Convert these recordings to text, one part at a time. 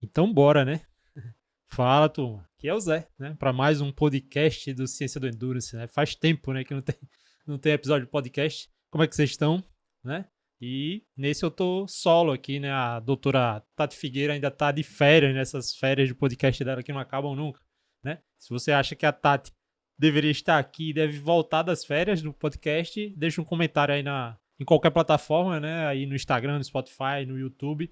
Então bora, né? Fala, turma. Aqui é o Zé, né? Para mais um podcast do Ciência do Endurance, né? Faz tempo, né, que não tem episódio de podcast. Como é que vocês estão, né? E nesse eu tô solo aqui, né? A doutora Tati Figueira ainda tá de férias, nessas férias de podcast dela que não acabam nunca, né? Se você acha que a Tati deveria estar aqui, deve voltar das férias do podcast, deixa um comentário aí em qualquer plataforma, né? Aí no Instagram, no Spotify, no YouTube.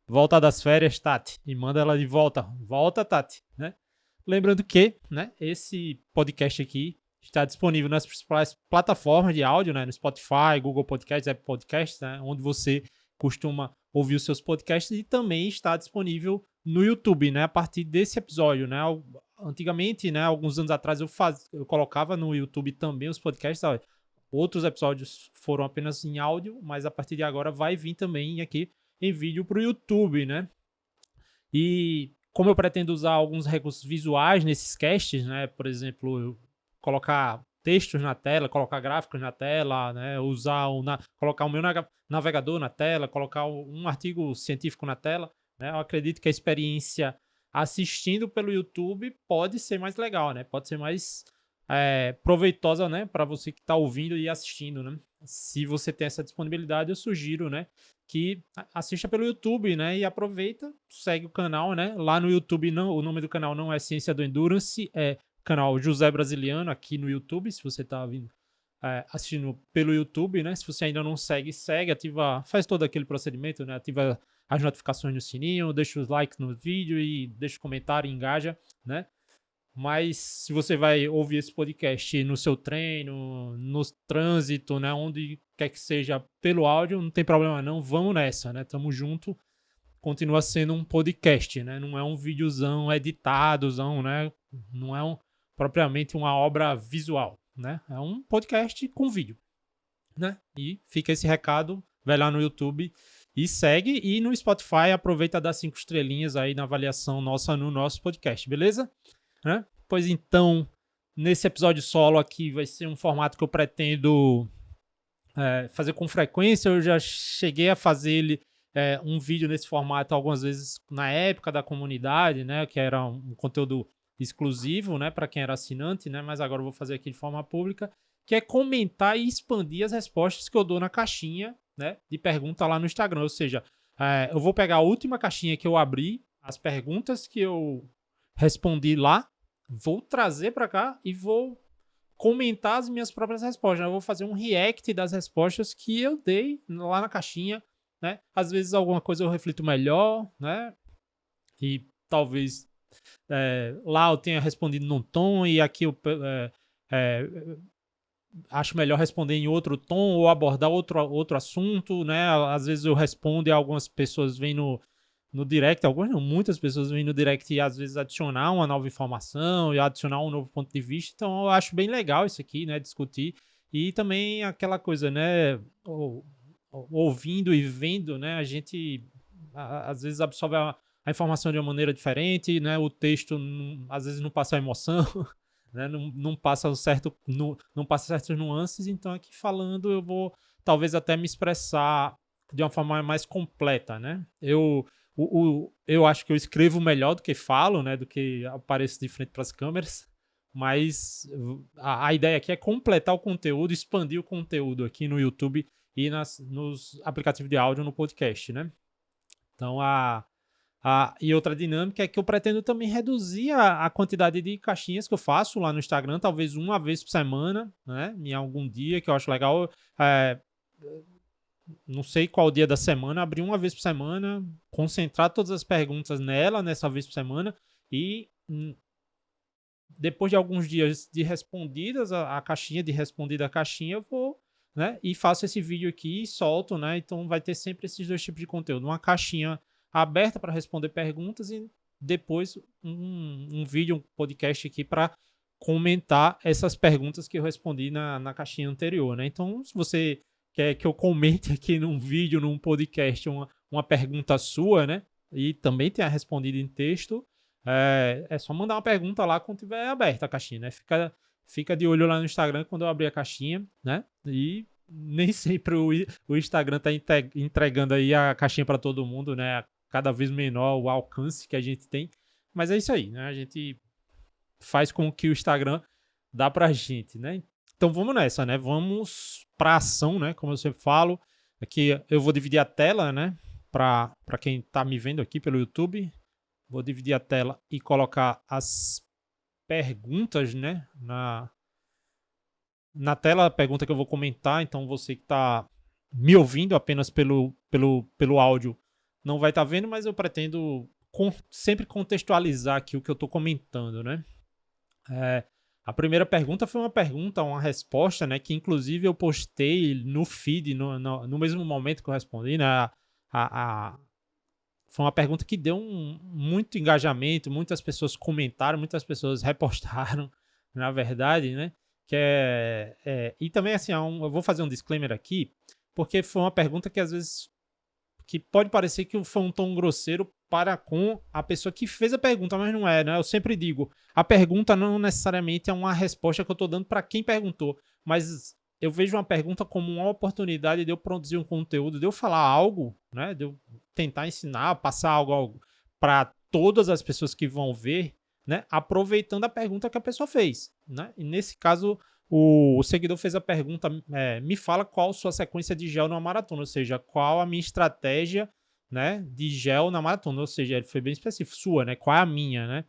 Volta das férias, Tati, e manda ela de volta. Volta, Tati, né? Lembrando que, né, esse podcast aqui está disponível nas principais plataformas de áudio, né, no Spotify, Google Podcasts, Apple Podcasts, né, onde você costuma ouvir os seus podcasts, e também está disponível no YouTube, né, a partir desse episódio, né. Antigamente, né, alguns anos atrás eu colocava no YouTube também os podcasts, sabe? Outros episódios foram apenas em áudio, mas a partir de agora vai vir também aqui em vídeo para o YouTube, né? E como eu pretendo usar alguns recursos visuais nesses casts, né? Por exemplo, colocar textos na tela, colocar gráficos na tela, né? Colocar o meu navegador na tela, colocar um artigo científico na tela, né? Eu acredito que a experiência assistindo pelo YouTube pode ser mais legal, né? Pode ser mais proveitosa, né? Para você que está ouvindo e assistindo, né? Se você tem essa disponibilidade, eu sugiro, né? Que assista pelo YouTube, né? E aproveita, segue o canal, né? Lá no YouTube, não, o nome do canal não é Ciência do Endurance, é canal José Brasiliano aqui no YouTube, se você está assistindo pelo YouTube, né? Se você ainda não segue, segue, ativa, faz todo aquele procedimento, né? Ativa as notificações no sininho, deixa os likes no vídeo e deixa o comentário, engaja, né? Mas se você vai ouvir esse podcast no seu treino, no trânsito, né, onde quer que seja pelo áudio, não tem problema não, vamos nessa, né? Tamo junto. Continua sendo um podcast, né? Não é um videozão editadozão, né? Não é propriamente uma obra visual, né? É um podcast com vídeo, né? E fica esse recado, vai lá no YouTube e segue, e no Spotify aproveita das 5 estrelinhas aí na avaliação nossa no nosso podcast, beleza? Né? Pois então, nesse episódio solo aqui vai ser um formato que eu pretendo fazer com frequência. Eu já cheguei a fazer um vídeo nesse formato algumas vezes na época da comunidade, né? Que era um conteúdo exclusivo, né? Para quem era assinante, né? Mas agora eu vou fazer aqui de forma pública, que é comentar e expandir as respostas que eu dou na caixinha, né? De pergunta lá no Instagram. Ou seja, eu vou pegar a última caixinha que eu abri, as perguntas que eu respondi lá, vou trazer para cá e vou comentar as minhas próprias respostas. Eu vou fazer um react das respostas que eu dei lá na caixinha, né? Às vezes alguma coisa eu reflito melhor, né? E talvez lá eu tenha respondido num tom e aqui eu é, acho melhor responder em outro tom ou abordar outro assunto, né? Às vezes eu respondo e algumas pessoas vêm no direct, algumas não, muitas pessoas vêm no direct e às vezes adicionar uma nova informação e adicionar um novo ponto de vista. Então eu acho bem legal isso aqui, né? Discutir. E também aquela coisa, né? Ouvindo e vendo, né? A gente às vezes absorve a informação de uma maneira diferente, né? O texto às vezes não passa a emoção, né? Não passa não passa certas nuances. Então aqui falando eu vou talvez até me expressar de uma forma mais completa, né? Eu acho que eu escrevo melhor do que falo, né? Do que apareço de frente para as câmeras. Mas a ideia aqui é completar o conteúdo, expandir o conteúdo aqui no YouTube e nos aplicativos de áudio no podcast, né? Então, e outra dinâmica é que eu pretendo também reduzir a quantidade de caixinhas que eu faço lá no Instagram, talvez uma vez por semana, né? Em algum dia que eu acho legal. Não sei qual dia da semana, abrir uma vez por semana, concentrar todas as perguntas nessa vez por semana e depois de alguns dias de respondidas a caixinha, de respondida a caixinha, eu vou, né, e faço esse vídeo aqui e solto, né? Então vai ter sempre esses dois tipos de conteúdo, uma caixinha aberta para responder perguntas e depois um vídeo, um podcast aqui para comentar essas perguntas que eu respondi na caixinha anterior, né? Então, se você quer que eu comente aqui num vídeo, num podcast, uma pergunta sua, né? E também tenha respondido em texto, é só mandar uma pergunta lá quando tiver aberta a caixinha, né? Fica de olho lá no Instagram quando eu abrir a caixinha, né? E nem sempre o Instagram tá entregando aí a caixinha para todo mundo, né? cada vez menor o alcance que a gente tem. Mas é isso aí, né? A gente faz com que o Instagram dá pra gente, né? Então vamos nessa, né? Vamos pra ação, né? Como eu sempre falo. Aqui eu vou dividir a tela, né? Pra quem tá me vendo aqui pelo YouTube. Vou dividir a tela e colocar as perguntas, né? Na tela, a pergunta que eu vou comentar. Então você que tá me ouvindo apenas pelo áudio não vai estar vendo, mas eu pretendo sempre contextualizar aqui o que eu tô comentando, né? A primeira pergunta foi uma resposta, né? Que inclusive eu postei no feed no mesmo momento que eu respondi, né? Foi uma pergunta que deu muito engajamento, muitas pessoas comentaram, muitas pessoas repostaram, na verdade, né? E também, assim, eu vou fazer um disclaimer aqui, porque foi uma pergunta que às vezes que pode parecer que foi um tom grosseiro para com a pessoa que fez a pergunta, mas não é, né? Eu sempre digo, a pergunta não necessariamente é uma resposta que eu estou dando para quem perguntou, mas eu vejo uma pergunta como uma oportunidade de eu produzir um conteúdo, de eu falar algo, né? De eu tentar ensinar, passar algo para todas as pessoas que vão ver, né? Aproveitando a pergunta que a pessoa fez, né? E nesse caso, o seguidor fez a pergunta, me fala qual sua sequência de gel numa maratona, ou seja, qual a minha estratégia, né, de gel na maratona, ou seja, ele foi bem específico, sua, né? Qual é a minha, né?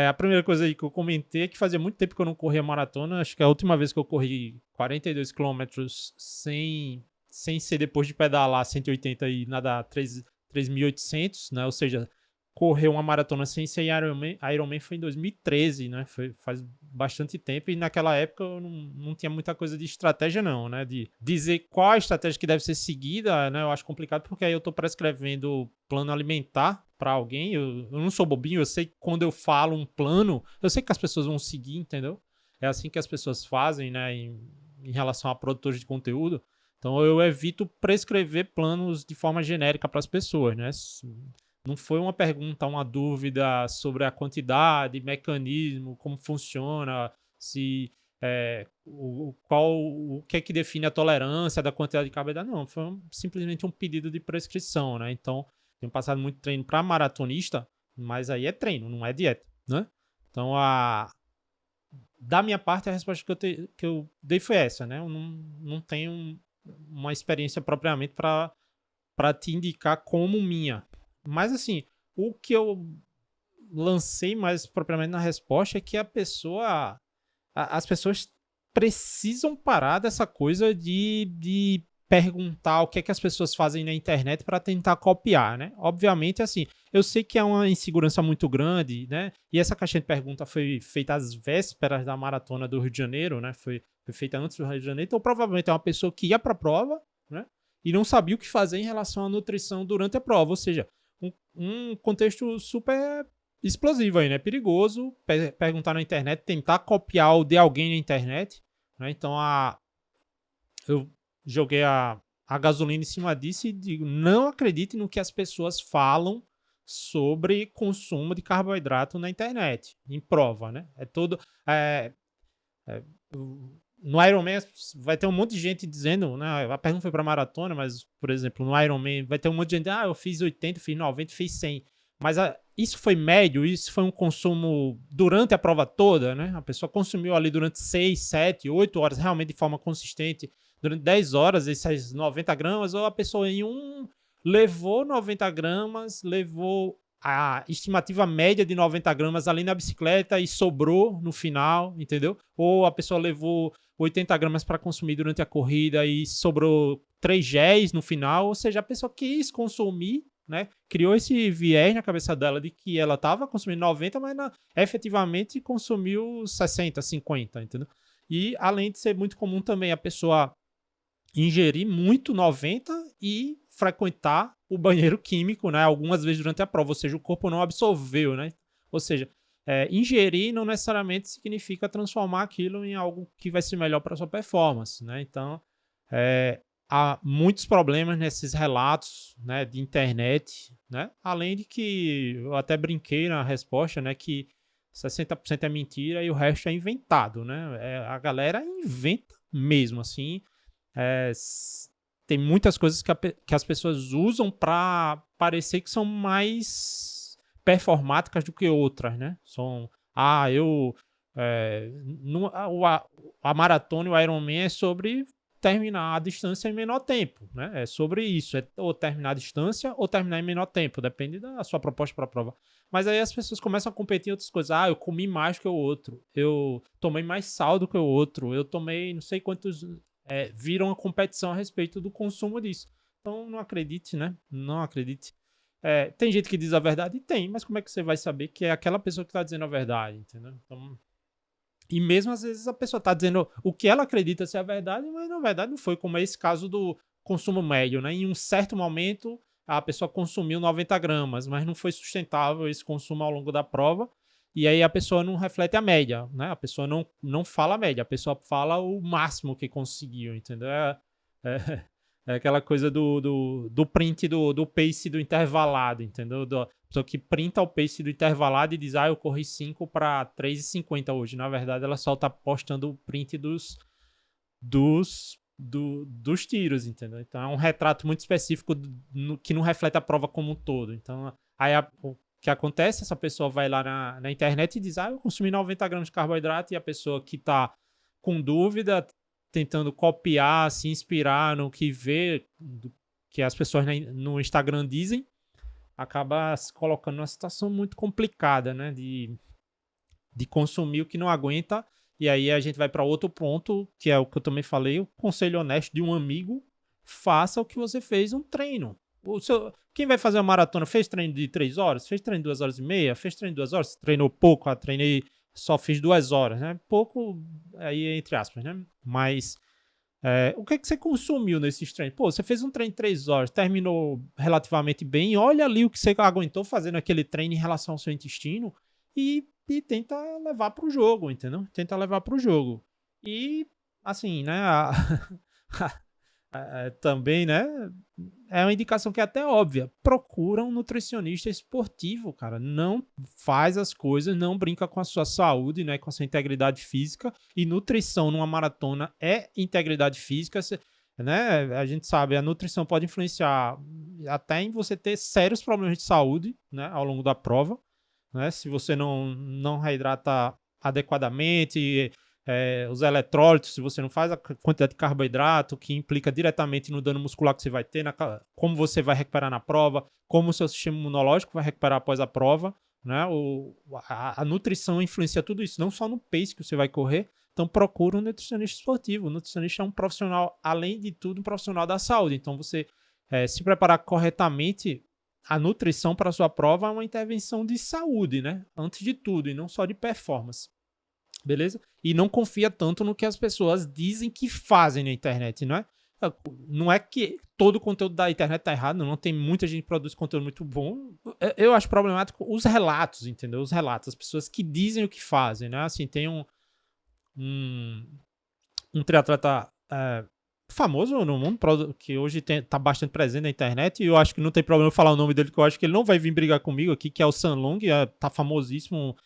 A primeira coisa aí que eu comentei é que fazia muito tempo que eu não corria maratona. Acho que a última vez que eu corri 42 quilômetros sem ser depois de pedalar 180 e nadar 3.800, né? Ou seja, correr uma maratona sem ser Ironman foi em 2013, né? Faz bastante tempo e naquela época eu não tinha muita coisa de estratégia não, né? De dizer qual a estratégia que deve ser seguida, né? Eu acho complicado porque aí eu tô prescrevendo plano alimentar para alguém, eu não sou bobinho, eu sei que quando eu falo um plano, eu sei que as pessoas vão seguir, entendeu? É assim que as pessoas fazem, né, em relação a produtores de conteúdo. Então eu evito prescrever planos de forma genérica para as pessoas, né? Não foi uma pergunta, uma dúvida sobre a quantidade, mecanismo, como funciona, se o que é que define a tolerância da quantidade de carboidrato. Não, foi simplesmente um pedido de prescrição, né? Então tenho passado muito treino para maratonista, mas aí é treino, não é dieta, né? Então, da minha parte, a resposta que eu dei foi essa, né? Eu não tenho uma experiência propriamente para te indicar como minha. Mas, assim, o que eu lancei mais propriamente na resposta é que as pessoas precisam parar dessa coisa de perguntar o que é que as pessoas fazem na internet para tentar copiar, né? Obviamente, assim, eu sei que é uma insegurança muito grande, né? E essa caixinha de pergunta foi feita às vésperas da maratona do Rio de Janeiro, né? Foi feita antes do Rio de Janeiro, então provavelmente é uma pessoa que ia para a prova, né? E não sabia o que fazer em relação à nutrição durante a prova, ou seja, um contexto super explosivo aí, né? Perigoso perguntar na internet, tentar copiar o de alguém na internet, né? Então eu joguei a gasolina em cima disso e digo, não acredite no que as pessoas falam sobre consumo de carboidrato na internet, em prova, né? No Ironman vai ter um monte de gente dizendo, né? A pergunta foi para maratona, mas, por exemplo, no Ironman vai ter um monte de gente, eu fiz 80, fiz 90, fiz 100. Mas isso foi médio, isso foi um consumo durante a prova toda, né? A pessoa consumiu ali durante 6, 7, 8 horas, realmente de forma consistente, durante 10 horas, esses 90 gramas, ou a pessoa levou 90 gramas, levou a estimativa média de 90 gramas ali na bicicleta e sobrou no final, entendeu? Ou a pessoa levou 80 gramas para consumir durante a corrida e sobrou 3 géis no final, ou seja, a pessoa quis consumir, né? Criou esse viés na cabeça dela de que ela estava consumindo 90, mas efetivamente consumiu 60, 50, entendeu? E além de ser muito comum também a pessoa ingerir muito 90 e frequentar o banheiro químico, né? Algumas vezes durante a prova, ou seja, o corpo não absorveu, né? Ou seja, ingerir não necessariamente significa transformar aquilo em algo que vai ser melhor para a sua performance, né? Então, há muitos problemas nesses relatos, né, de internet, né? Além de que eu até brinquei na resposta, né, que 60% é mentira e o resto é inventado, né? A galera inventa mesmo, assim. tem muitas coisas que as pessoas usam para parecer que são mais performáticas do que outras, né? A maratona e o Ironman é sobre terminar a distância em menor tempo, né? É sobre isso, é ou terminar a distância ou terminar em menor tempo, depende da sua proposta para a prova. Mas aí as pessoas começam a competir em outras coisas. Eu comi mais que o outro, eu tomei mais sal do que o outro, eu tomei não sei quantos... viram uma competição a respeito do consumo disso. Então, não acredite, né? Não acredite. Tem gente que diz a verdade? Tem, mas como é que você vai saber que é aquela pessoa que está dizendo a verdade, entendeu? Então, e mesmo às vezes a pessoa está dizendo o que ela acredita ser a verdade, mas na verdade não foi, como é esse caso do consumo médio, né? Em um certo momento, a pessoa consumiu 90 gramas, mas não foi sustentável esse consumo ao longo da prova, e aí a pessoa não reflete a média, né? A pessoa não fala a média, a pessoa fala o máximo que conseguiu, entendeu? É aquela coisa do print do pace do intervalado, entendeu? A pessoa que printa o pace do intervalado e diz, eu corri 5 para 3,50 hoje. Na verdade, ela só tá postando o print dos tiros, entendeu? Então, é um retrato muito específico que não reflete a prova como um todo. Então, aí o que acontece? Essa pessoa vai lá na internet e diz, eu consumi 90 gramas de carboidrato, e a pessoa que tá com dúvida, tentando copiar, se inspirar no que vê, que as pessoas no Instagram dizem, acaba se colocando numa situação muito complicada, né? De consumir o que não aguenta. E aí a gente vai para outro ponto, que é o que eu também falei, o conselho honesto de um amigo: faça o que você fez um treino. Quem vai fazer uma maratona fez treino de 3 horas? Fez treino de 2 horas e meia? Fez treino de 2 horas? Treinou pouco? Só fiz 2 horas, né? Pouco, aí entre aspas, né? Mas o que você consumiu nesses treinos? Você fez um treino de 3 horas, terminou relativamente bem, olha ali o que você aguentou fazer naquele treino em relação ao seu intestino e tenta levar para o jogo, entendeu? Tenta levar para o jogo. E, assim, né? Também, né? É uma indicação que é até óbvia. Procura um nutricionista esportivo, cara. Não faz as coisas, não brinca com a sua saúde, né? Com a sua integridade física. E nutrição numa maratona é integridade física, né? A gente sabe, a nutrição pode influenciar até em você ter sérios problemas de saúde, né? Ao longo da prova, né? Se você não reidrata adequadamente, os eletrólitos, se você não faz a quantidade de carboidrato, que implica diretamente no dano muscular que você vai ter, como você vai recuperar na prova, como o seu sistema imunológico vai recuperar após a prova, né? A nutrição influencia tudo isso, não só no pace que você vai correr. Então procura um nutricionista esportivo. O nutricionista é um profissional, além de tudo, um profissional da saúde. Então você se preparar corretamente, a nutrição para a sua prova é uma intervenção de saúde, né? Antes de tudo, e não só de performance. Beleza? E não confia tanto no que as pessoas dizem que fazem na internet, não é? Não é que todo o conteúdo da internet tá errado, não tem muita gente que produz conteúdo muito bom. Eu acho problemático os relatos, entendeu? Os relatos, as pessoas que dizem o que fazem, né? Assim, tem um triatleta famoso no mundo, que hoje tá bastante presente na internet, e eu acho que não tem problema eu falar o nome dele, que eu acho que ele não vai vir brigar comigo aqui, que é o San Long, tá famosíssimo,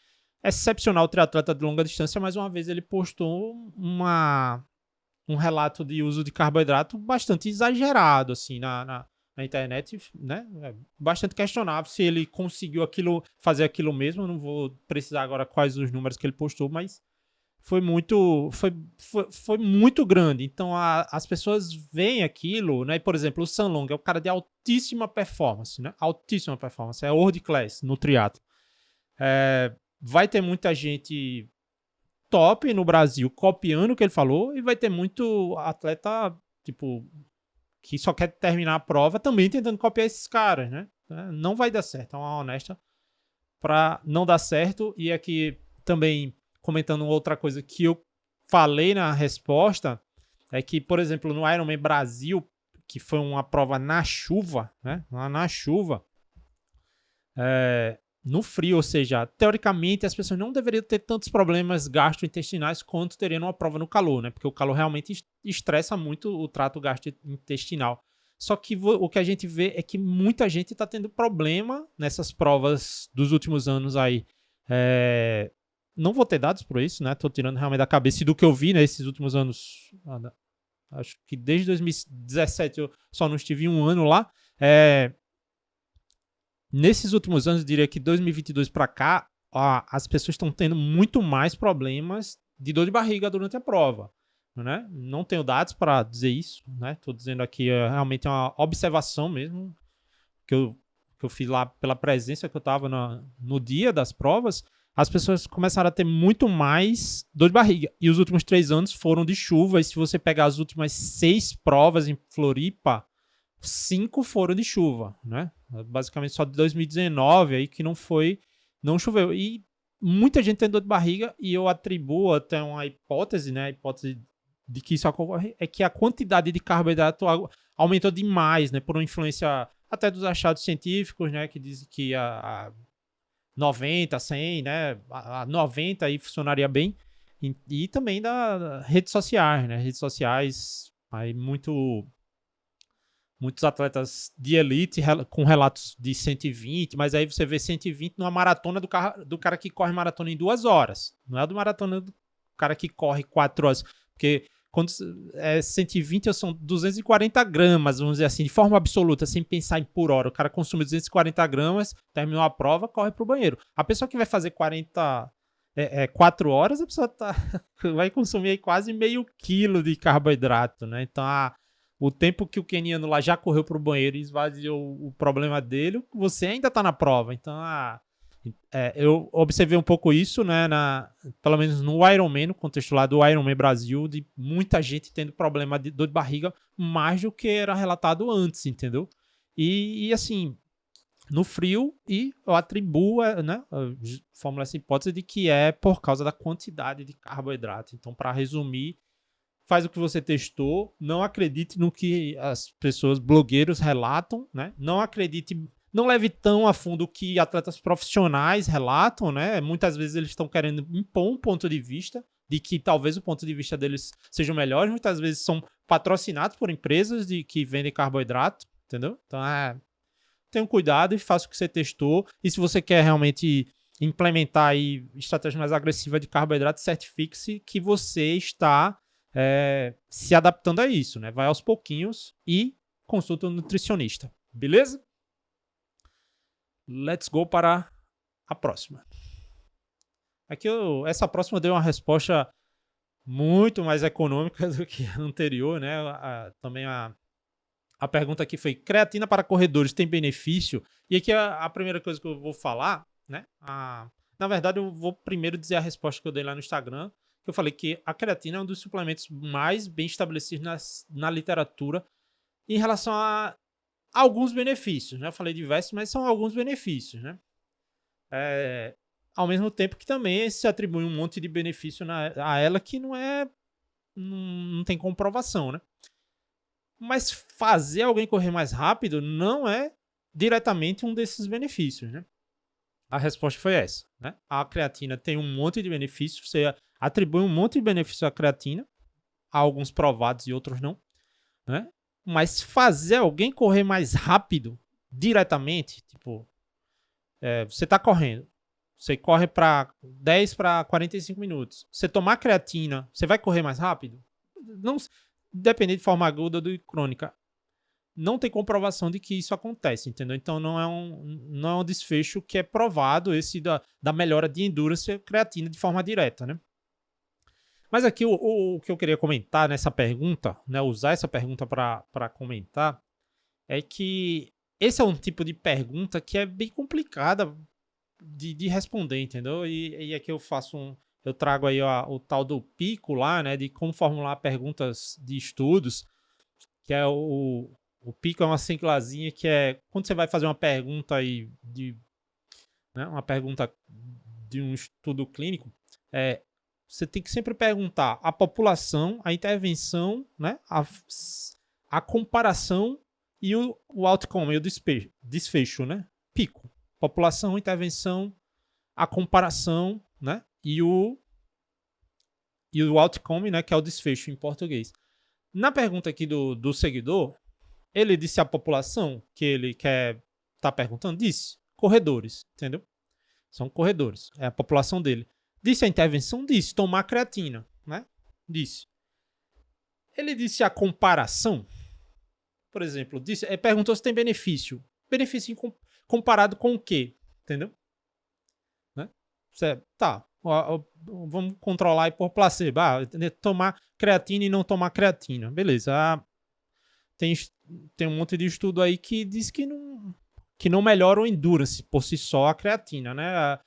excepcional triatleta de longa distância. Mais uma vez ele postou um relato de uso de carboidrato bastante exagerado, assim, na internet, né? Bastante questionável se ele conseguiu fazer aquilo mesmo. Eu não vou precisar agora quais os números que ele postou, mas foi muito grande. Então as pessoas veem aquilo, né? Por exemplo, o San Long é um cara de altíssima performance, né? Altíssima performance, é world class no triatlo. Vai ter muita gente top no Brasil copiando o que ele falou, e vai ter muito atleta, tipo, que só quer terminar a prova também tentando copiar esses caras, né? Não vai dar certo, é uma honesta para não dar certo. E aqui também comentando outra coisa que eu falei na resposta, é que, por exemplo, no Ironman Brasil, que foi uma prova na chuva, né? Na chuva, no frio, ou seja, teoricamente as pessoas não deveriam ter tantos problemas gastrointestinais quanto teriam numa prova no calor, né? Porque o calor realmente estressa muito o trato gastrointestinal. Só que o que a gente vê é que muita gente está tendo problema nessas provas dos últimos anos aí. Não vou ter dados por isso, né? Tô tirando realmente da cabeça, e do que eu vi nesses últimos anos. Acho que desde 2017 eu só não estive um ano lá. Nesses últimos anos, eu diria que 2022 para cá, as pessoas estão tendo muito mais problemas de dor de barriga durante a prova, né? Não tenho dados para dizer isso, né? Estou dizendo aqui realmente uma observação mesmo que eu fiz lá pela presença que eu estava no dia das provas. As pessoas começaram a ter muito mais dor de barriga. E os últimos 3 anos foram de chuva. E se você pegar as últimas 6 provas em Floripa, 5 foram de chuva, né? Basicamente só de 2019 aí que não choveu. E muita gente tem dor de barriga e eu atribuo até uma hipótese, né? A hipótese de que isso ocorre é que a quantidade de carboidrato aumentou demais, né? Por uma influência até dos achados científicos, né? Que dizem que a 90, 100, né? A 90 aí funcionaria bem. E também das redes sociais, né? Redes sociais, aí muitos atletas de elite com relatos de 120, mas aí você vê 120 numa maratona do cara que corre maratona em 2 horas. Não é do maratona do cara que corre 4 horas. Porque quando é 120 são 240 gramas, vamos dizer assim, de forma absoluta, sem pensar em por hora. O cara consome 240 gramas, terminou a prova, corre pro banheiro. A pessoa que vai fazer 4 horas, a pessoa vai consumir aí quase meio quilo de carboidrato, né? Então, o tempo que o queniano lá já correu pro banheiro e esvaziou o problema dele, você ainda tá na prova. Então, eu observei um pouco isso, né, pelo menos no Ironman, no contexto lá do Ironman Brasil, de muita gente tendo problema de dor de barriga mais do que era relatado antes, entendeu? E assim, no frio, e eu atribuo, né, formulo essa hipótese de que é por causa da quantidade de carboidrato. Então, para resumir, faz o que você testou, não acredite no que as pessoas, blogueiros relatam, né? Não leve tão a fundo o que atletas profissionais relatam, né? Muitas vezes eles estão querendo impor um ponto de vista de que talvez o ponto de vista deles seja o melhor. Muitas vezes são patrocinados por empresas que vendem carboidrato, entendeu? Então, tenha cuidado e faça o que você testou. E se você quer realmente implementar aí estratégia mais agressiva de carboidrato, certifique-se que você está se adaptando a isso, né? Vai aos pouquinhos e consulta um nutricionista. Beleza? Let's go para a próxima. Aqui essa próxima deu uma resposta muito mais econômica do que a anterior, né? Também a pergunta aqui foi: creatina para corredores tem benefício? E aqui a primeira coisa que eu vou falar, né? Na verdade, eu vou primeiro dizer a resposta que eu dei lá no Instagram, que eu falei que a creatina é um dos suplementos mais bem estabelecidos na literatura em relação a alguns benefícios, né? Eu falei diversos, mas são alguns benefícios, né? Ao mesmo tempo que também se atribui um monte de benefício a ela que não tem comprovação, né? Mas fazer alguém correr mais rápido não é diretamente um desses benefícios, né? A resposta foi essa, né? A creatina tem um monte de benefícios, você atribui um monte de benefícios à creatina, alguns provados e outros não, né? Mas fazer alguém correr mais rápido diretamente, tipo, você tá correndo, você corre para 10 para 45 minutos, você tomar creatina, você vai correr mais rápido? Não, dependendo de forma aguda ou crônica. Não tem comprovação de que isso acontece, entendeu? Então não é um desfecho que é provado esse da melhora de endurance creatina de forma direta, né? Mas aqui o que eu queria comentar nessa pergunta, né, usar essa pergunta para comentar, é que esse é um tipo de pergunta que é bem complicada de responder, entendeu? E aqui eu trago aí o tal do Pico lá, né, de como formular perguntas de estudos, que é o Pico é uma siglazinha que é quando você vai fazer uma pergunta aí uma pergunta de um estudo clínico, você tem que sempre perguntar a população, a intervenção, né, a comparação e o outcome, o desfecho, né? Pico, população, intervenção, a comparação, né, e o outcome, né, que é o desfecho em português. Na pergunta aqui do seguidor, ele disse a população que ele quer estar perguntando, disse corredores, entendeu? São corredores, é a população dele. Disse a intervenção, disse tomar creatina, né? Disse. Ele disse a comparação, por exemplo, perguntou se tem benefício. Benefício comparado com o quê? Entendeu? Né? Tá, vamos controlar aí por placebo. Tomar creatina e não tomar creatina. Beleza. Tem um monte de estudo aí que diz que não melhora o endurance por si só a creatina, né?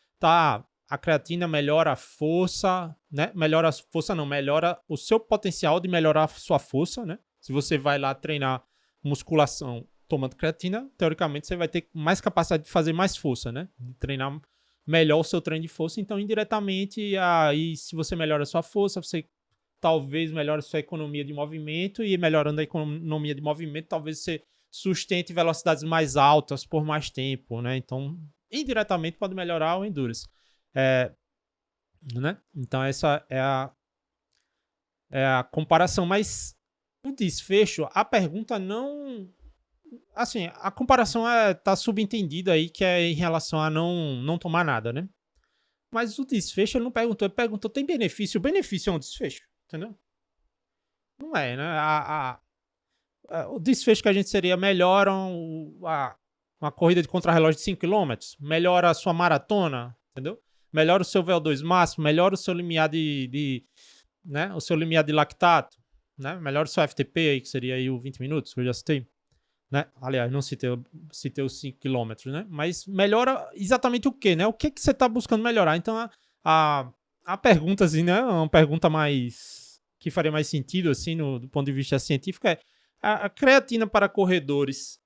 A creatina melhora a força, né? Melhora a força não, melhora o seu potencial de melhorar a sua força, né? Se você vai lá treinar musculação tomando creatina, teoricamente você vai ter mais capacidade de fazer mais força, né? De treinar melhor o seu treino de força. Então, indiretamente, aí se você melhora a sua força, você talvez melhore a sua economia de movimento, e melhorando a economia de movimento, talvez você sustente velocidades mais altas por mais tempo, né? Então, indiretamente pode melhorar o endurance. Né? Então, essa é a comparação, mas o desfecho, a pergunta não... Assim, a comparação tá subentendida aí, que é em relação a não tomar nada, né? Mas o desfecho ele não perguntou, ele perguntou, tem benefício? O benefício é um desfecho, entendeu? Não é, né? O desfecho que a gente seria melhora uma corrida de contrarrelógio de 5 km, melhora a sua maratona, entendeu? Melhora o seu VO2 máximo, melhora o seu limiar né? O seu limiar de lactato, né? Melhora o seu FTP aí, que seria aí o 20 minutos, que eu já citei. Né? Aliás, não citei os 5 km, né? Mas melhora exatamente o quê, né? O que você está buscando melhorar? Então, a pergunta, assim, né? Uma pergunta mais... que faria mais sentido, assim, do ponto de vista científico, é a creatina para corredores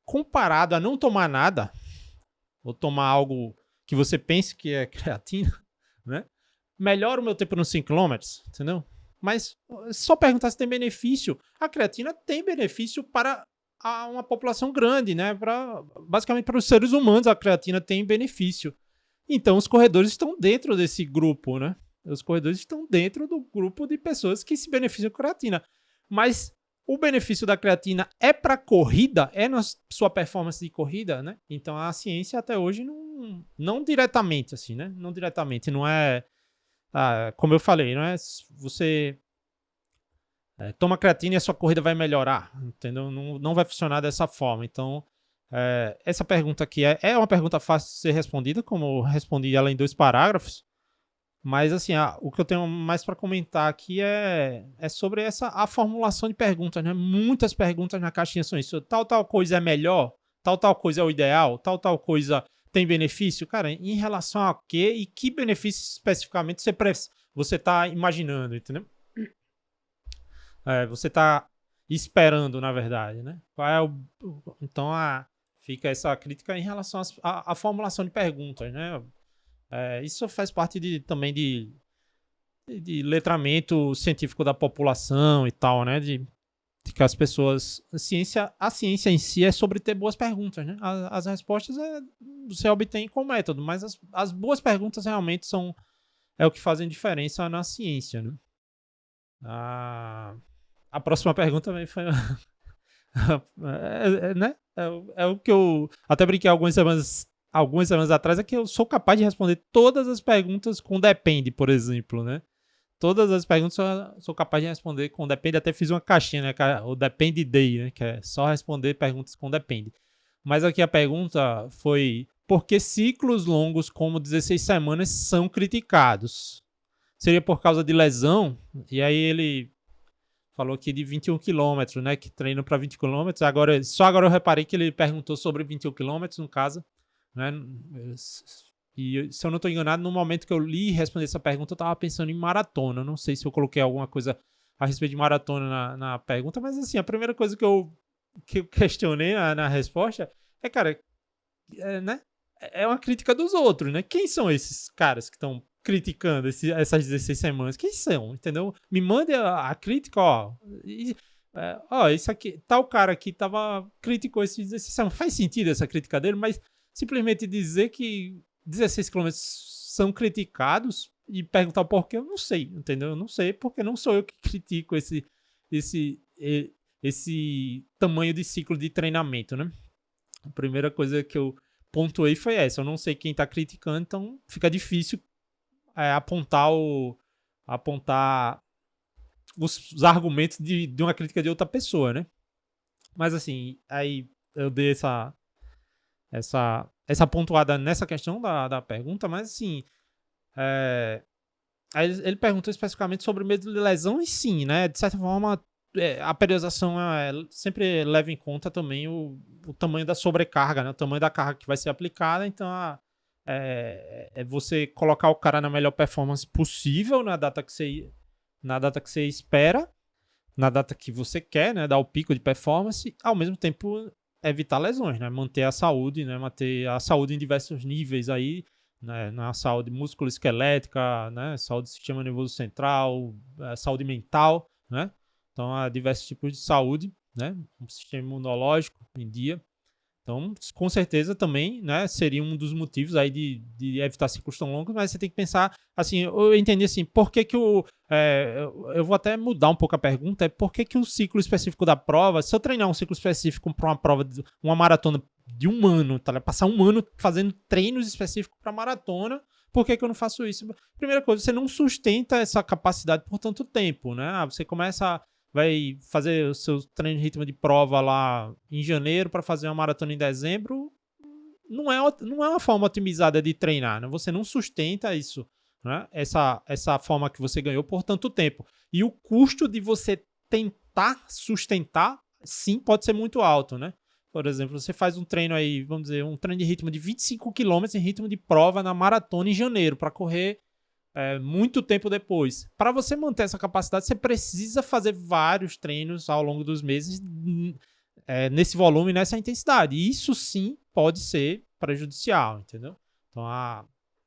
comparado a não tomar nada, ou tomar algo que você pense que é creatina, né? Melhora o meu tempo nos 5 km, entendeu? Mas só perguntar se tem benefício. A creatina tem benefício para uma população grande, né? Basicamente para os seres humanos a creatina tem benefício. Então os corredores estão dentro desse grupo, né? Os corredores estão dentro do grupo de pessoas que se beneficiam com creatina. Mas o benefício da creatina é para corrida, é na sua performance de corrida, né? Então a ciência até hoje não diretamente, assim, né? Não diretamente, não é... como eu falei, não é você... toma creatina e a sua corrida vai melhorar, entendeu? Não vai funcionar dessa forma. Então, essa pergunta aqui é uma pergunta fácil de ser respondida, como eu respondi ela em 2 parágrafos, mas assim, o que eu tenho mais para comentar aqui é sobre a formulação de perguntas, né? Muitas perguntas na caixinha são isso. Tal coisa é melhor? Tal coisa é o ideal? Tal coisa tem benefício? Cara, em relação a quê e que benefício especificamente você está imaginando, entendeu? Você está esperando, na verdade, né? Então, fica essa crítica em relação à formulação de perguntas, né? Isso faz parte também de letramento científico da população e tal, né? De que as pessoas... A ciência em si é sobre ter boas perguntas, né? As respostas você obtém com método, mas as boas perguntas realmente é o que fazem diferença na ciência, né? A próxima pergunta também foi... né? É o que eu até brinquei algumas semanas atrás, é que eu sou capaz de responder todas as perguntas com depende, por exemplo, né? Todas as perguntas eu sou capaz de responder com depende. Até fiz uma caixinha, né? O Depende Day, né? Que é só responder perguntas com depende. Mas aqui a pergunta foi: por que ciclos longos como 16 semanas são criticados? Seria por causa de lesão? E aí ele falou aqui de 21 km, né? Que treino para 20 km. Só agora eu reparei que ele perguntou sobre 21 km, no caso, né? E se eu não estou enganado, no momento que eu li e respondi essa pergunta, eu estava pensando em maratona. Eu não sei se eu coloquei alguma coisa a respeito de maratona na pergunta, mas assim, a primeira coisa que eu questionei na resposta é, cara, né? É uma crítica dos outros, né? Quem são esses caras que estão criticando essas 16 semanas? Quem são? Entendeu? Me mande a crítica, ó. Isso aqui, tal cara aqui criticou esses 16 semanas. Faz sentido essa crítica dele, mas simplesmente dizer que 16 km são criticados e perguntar por quê, eu não sei, entendeu? Eu não sei, porque não sou eu que critico esse tamanho de ciclo de treinamento, né? A primeira coisa que eu pontuei foi essa. Eu não sei quem está criticando, então fica difícil apontar os argumentos de uma crítica de outra pessoa, né? Mas assim, aí eu dei essa pontuada nessa questão da pergunta, mas assim, aí ele perguntou especificamente sobre o medo de lesão, e sim, né? De certa forma, a periodização sempre leva em conta também o tamanho da sobrecarga, né? O tamanho da carga que vai ser aplicada. Então, é você colocar o cara na melhor performance possível na data que você espera, na data que você quer, né? Dar o pico de performance, ao mesmo tempo evitar lesões, né? Manter a saúde, né? Manter a saúde em diversos níveis aí, né? Na saúde musculoesquelética, né? Saúde do sistema nervoso central, saúde mental, né? Então, há diversos tipos de saúde, né? Um sistema imunológico em dia. Então, com certeza também, né, seria um dos motivos aí de evitar ciclos tão longos, mas você tem que pensar, assim, eu entendi assim, por que eu vou até mudar um pouco a pergunta, por que o ciclo específico da prova, se eu treinar um ciclo específico para uma prova, uma maratona de um ano, tá, passar um ano fazendo treinos específicos para maratona, por que eu não faço isso? Primeira coisa, você não sustenta essa capacidade por tanto tempo, né? Você vai fazer o seu treino de ritmo de prova lá em janeiro para fazer uma maratona em dezembro, não é uma forma otimizada de treinar, né? Você não sustenta isso, né? Essa forma que você ganhou por tanto tempo. E o custo de você tentar sustentar, sim, pode ser muito alto, né? Por exemplo, você faz um treino aí, vamos dizer, um treino de ritmo de 25 km em ritmo de prova na maratona em janeiro, para correr muito tempo depois. Para você manter essa capacidade, você precisa fazer vários treinos ao longo dos meses nesse volume, nessa intensidade. E isso sim pode ser prejudicial, entendeu? Então,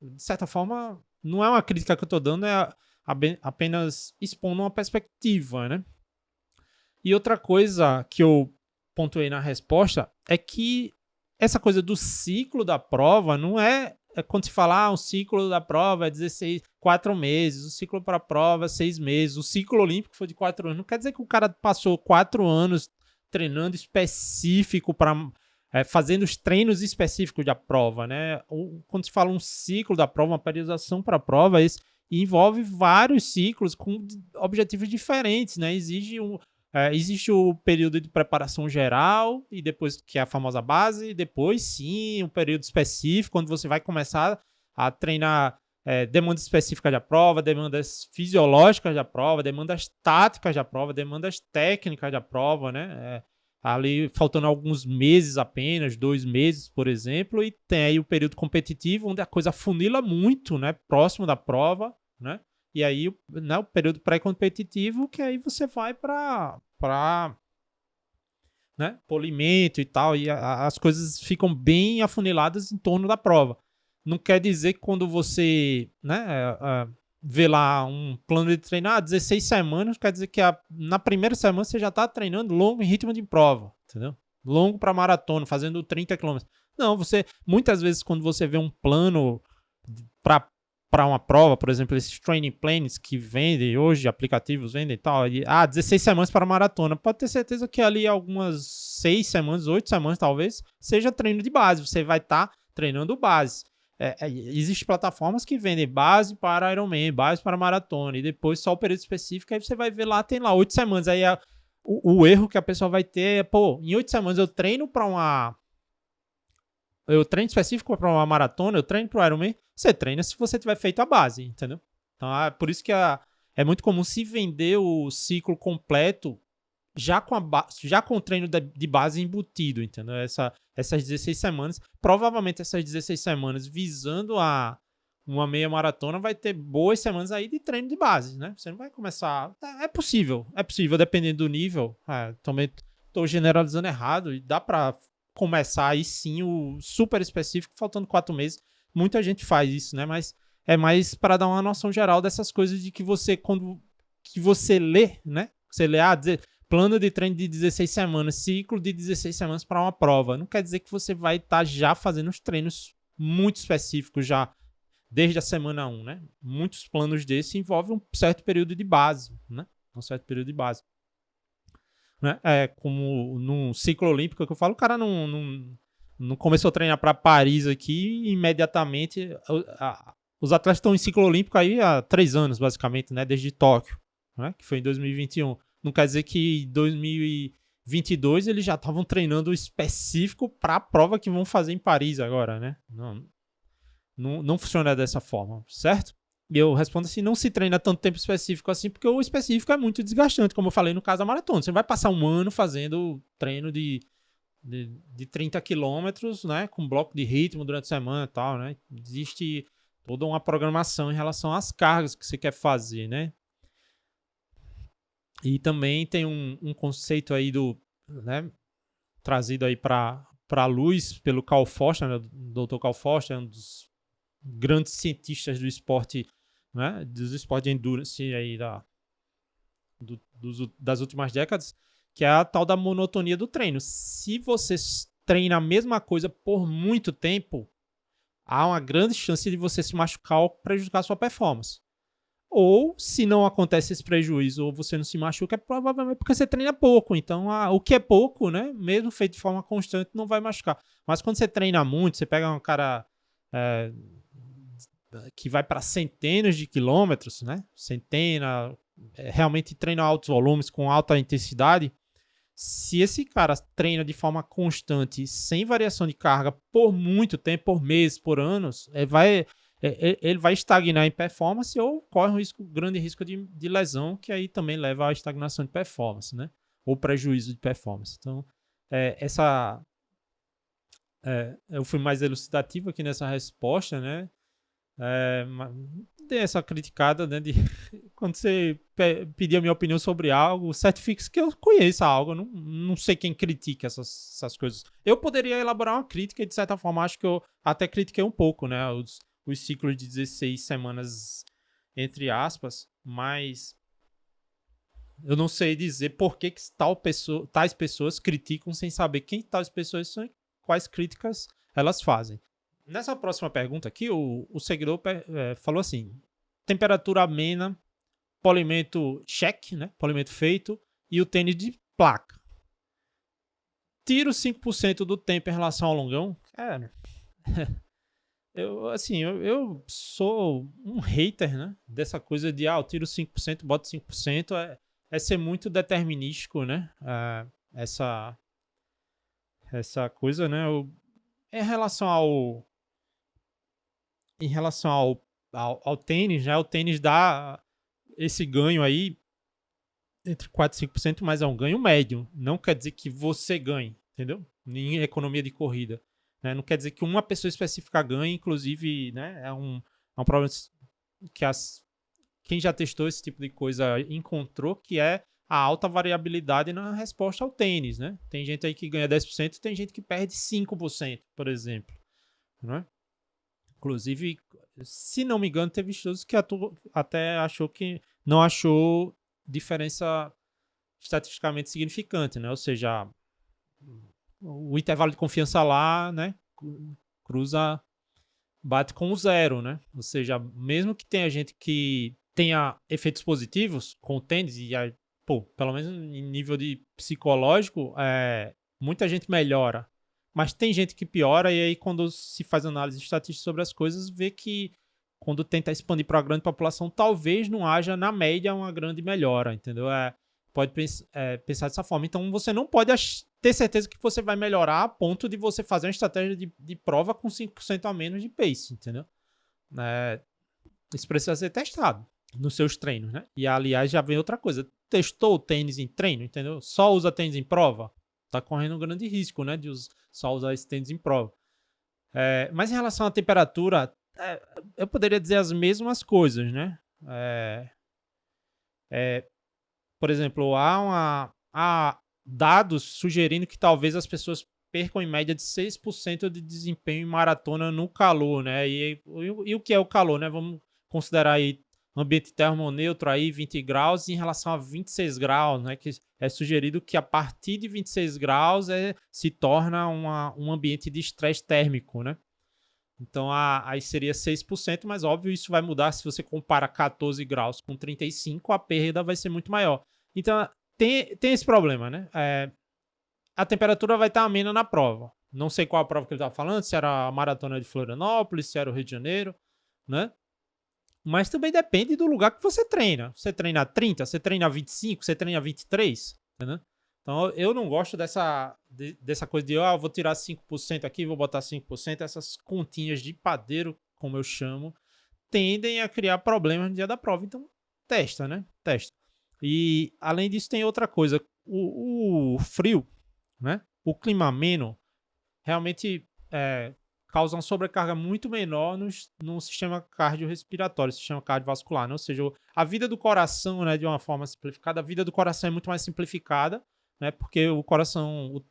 de certa forma, não é uma crítica que eu estou dando, é apenas expondo uma perspectiva, né? E outra coisa que eu pontuei na resposta é que essa coisa do ciclo da prova não é quando se fala, o ciclo da prova é 4 meses, o ciclo para a prova é 6 meses, o ciclo olímpico foi de 4 anos. Não quer dizer que o cara passou 4 anos treinando específico fazendo os treinos específicos da prova, né? Quando se fala um ciclo da prova, uma periodização para a prova, isso envolve vários ciclos com objetivos diferentes, né? Existe o período de preparação geral, e depois, que é a famosa base, e depois sim um período específico, quando você vai começar a treinar demandas específicas da prova, demandas fisiológicas da prova, demandas táticas da prova, demandas técnicas da prova, né? Ali faltando alguns meses apenas, 2 meses, por exemplo, e tem aí o período competitivo, onde a coisa funila muito, né? Próximo da prova, né? E aí, né, o período pré-competitivo, que aí você vai para né, polimento e tal, e as coisas ficam bem afuniladas em torno da prova. Não quer dizer que quando você, né, vê lá um plano de treinar 16 semanas, quer dizer que na primeira semana você já está treinando longo em ritmo de prova, entendeu? Longo para maratona, fazendo 30 km. Não, muitas vezes quando você vê um plano para uma prova, por exemplo, esses training plans que vendem hoje, aplicativos vendem e tal, 16 semanas para maratona, pode ter certeza que ali algumas 6 semanas, 8 semanas talvez, seja treino de base, você vai estar treinando base. Existem plataformas que vendem base para Ironman, base para maratona, e depois só o período específico, aí você vai ver lá, tem lá 8 semanas, aí o erro que a pessoa vai ter é, em 8 semanas eu treino específico para uma maratona, eu treino para o Ironman, você treina se você tiver feito a base, entendeu? Então, por isso que é muito comum se vender o ciclo completo já com o treino de base embutido, entendeu? Essas 16 semanas, provavelmente essas 16 semanas visando uma meia maratona, vai ter boas semanas aí de treino de base, né? Você não vai começar... É possível, dependendo do nível. Também estou generalizando errado, e dá para começar aí sim o super específico, faltando 4 meses. Muita gente faz isso, né? Mas é mais para dar uma noção geral dessas coisas de que que você lê, né? Você lê, plano de treino de 16 semanas, ciclo de 16 semanas para uma prova. Não quer dizer que você vai estar já fazendo os treinos muito específicos já desde a semana 1, né? Muitos planos desses envolvem um certo período de base, né? Um certo período de base. Né? Como no ciclo olímpico que eu falo, o cara não começou a treinar para Paris aqui e imediatamente os atletas estão em ciclo olímpico aí há 3 anos, basicamente, né? Desde Tóquio. né, que foi em 2021. Não quer dizer que em 2022 eles já estavam treinando específico para a prova que vão fazer em Paris agora, né? Não funciona dessa forma, certo? E eu respondo assim, não se treina tanto tempo específico assim, porque o específico é muito desgastante, como eu falei no caso da maratona. Você vai passar um ano fazendo treino de 30 quilômetros, né, com bloco de ritmo durante a semana e tal, né? Existe toda uma programação em relação às cargas que você quer fazer, né? E também tem um conceito aí né, trazido aí para a luz pelo Carl Forster, né, o Dr. Carl Forster, um dos grandes cientistas do esporte, né, dos esportes de endurance aí das últimas décadas, que é a tal da monotonia do treino. Se você treina a mesma coisa por muito tempo, há uma grande chance de você se machucar ou prejudicar a sua performance. Ou, se não acontece esse prejuízo ou você não se machuca, é provavelmente porque você treina pouco. Então, o que é pouco, né, mesmo feito de forma constante, não vai machucar. Mas quando você treina muito, você pega um cara que vai para centenas de quilômetros, né, realmente treina altos volumes com alta intensidade. Se esse cara treina de forma constante, sem variação de carga, por muito tempo, por meses, por anos, ele vai estagnar em performance ou corre um grande risco de lesão, que aí também leva à estagnação de performance, né? Ou prejuízo de performance. Então, eu fui mais elucidativo aqui nessa resposta, né? Tem essa criticada, né, de quando você pedir a minha opinião sobre algo, certifique que eu conheça algo, eu não sei quem critica essas coisas. Eu poderia elaborar uma crítica e, de certa forma, acho que eu até critiquei um pouco, né, os ciclos de 16 semanas, entre aspas, mas eu não sei dizer por que tais pessoas criticam sem saber quem tais pessoas são e quais críticas elas fazem. Nessa próxima pergunta aqui, o seguidor falou assim: temperatura amena, polimento check, né? Polimento feito, e o tênis de placa. Tiro 5% do tempo em relação ao longão. Cara, eu sou um hater, né? Dessa coisa de, eu tiro 5%, boto 5%. É ser muito determinístico, né? Essa coisa, né? Em relação ao tênis, né? O tênis dá esse ganho aí entre 4 e 5%, mas é um ganho médio. Não quer dizer que você ganhe, entendeu? Em economia de corrida. Né? Não quer dizer que uma pessoa específica ganhe, inclusive, né? É um problema que quem já testou esse tipo de coisa encontrou, que é a alta variabilidade na resposta ao tênis, né? Tem gente aí que ganha 10%, tem gente que perde 5%, por exemplo. Né? Inclusive, se não me engano, teve estudos que até não achou diferença estatisticamente significante, né? Ou seja, o intervalo de confiança lá, né, bate com o zero, né? Ou seja, mesmo que tenha gente que tenha efeitos positivos com o tênis, e pelo menos em nível de psicológico, muita gente melhora. Mas tem gente que piora, e aí quando se faz análise estatística sobre as coisas, vê que quando tenta expandir para a grande população, talvez não haja, na média, uma grande melhora, entendeu? Pode pensar dessa forma. Então, você não pode ter certeza que você vai melhorar a ponto de você fazer uma estratégia de prova com 5% a menos de pace, entendeu? Isso precisa ser testado nos seus treinos, né? E, aliás, já vem outra coisa. Testou o tênis em treino, entendeu? Só usa tênis em prova? Tá correndo um grande risco, né? De só usar esse tênis em prova. Mas em relação à temperatura, eu poderia dizer as mesmas coisas, né? Por exemplo, há dados sugerindo que talvez as pessoas percam em média de 6% de desempenho em maratona no calor, né? E o que é o calor, né? Vamos considerar aí ambiente termoneutro aí, 20 graus, em relação a 26 graus, né? Que é sugerido que a partir de 26 graus se torna um ambiente de estresse térmico, né? Então, aí seria 6%, mas óbvio, isso vai mudar se você compara 14 graus com 35, a perda vai ser muito maior. Então, tem esse problema, né? A temperatura vai estar amena na prova. Não sei qual a prova que ele estava falando, se era a Maratona de Florianópolis, se era o Rio de Janeiro, né? Mas também depende do lugar que você treina. Você treina 30, você treina 25, você treina 23, entendeu? Então eu não gosto dessa coisa de, vou tirar 5% aqui, vou botar 5%. Essas continhas de padeiro, como eu chamo, tendem a criar problemas no dia da prova. Então testa, né? Testa. E além disso tem outra coisa. O frio, né? O clima ameno realmente causa uma sobrecarga muito menor no sistema cardiorrespiratório, sistema cardiovascular, né? Ou seja, a vida do coração, né, de uma forma simplificada, a vida do coração é muito mais simplificada, né? Porque o coração,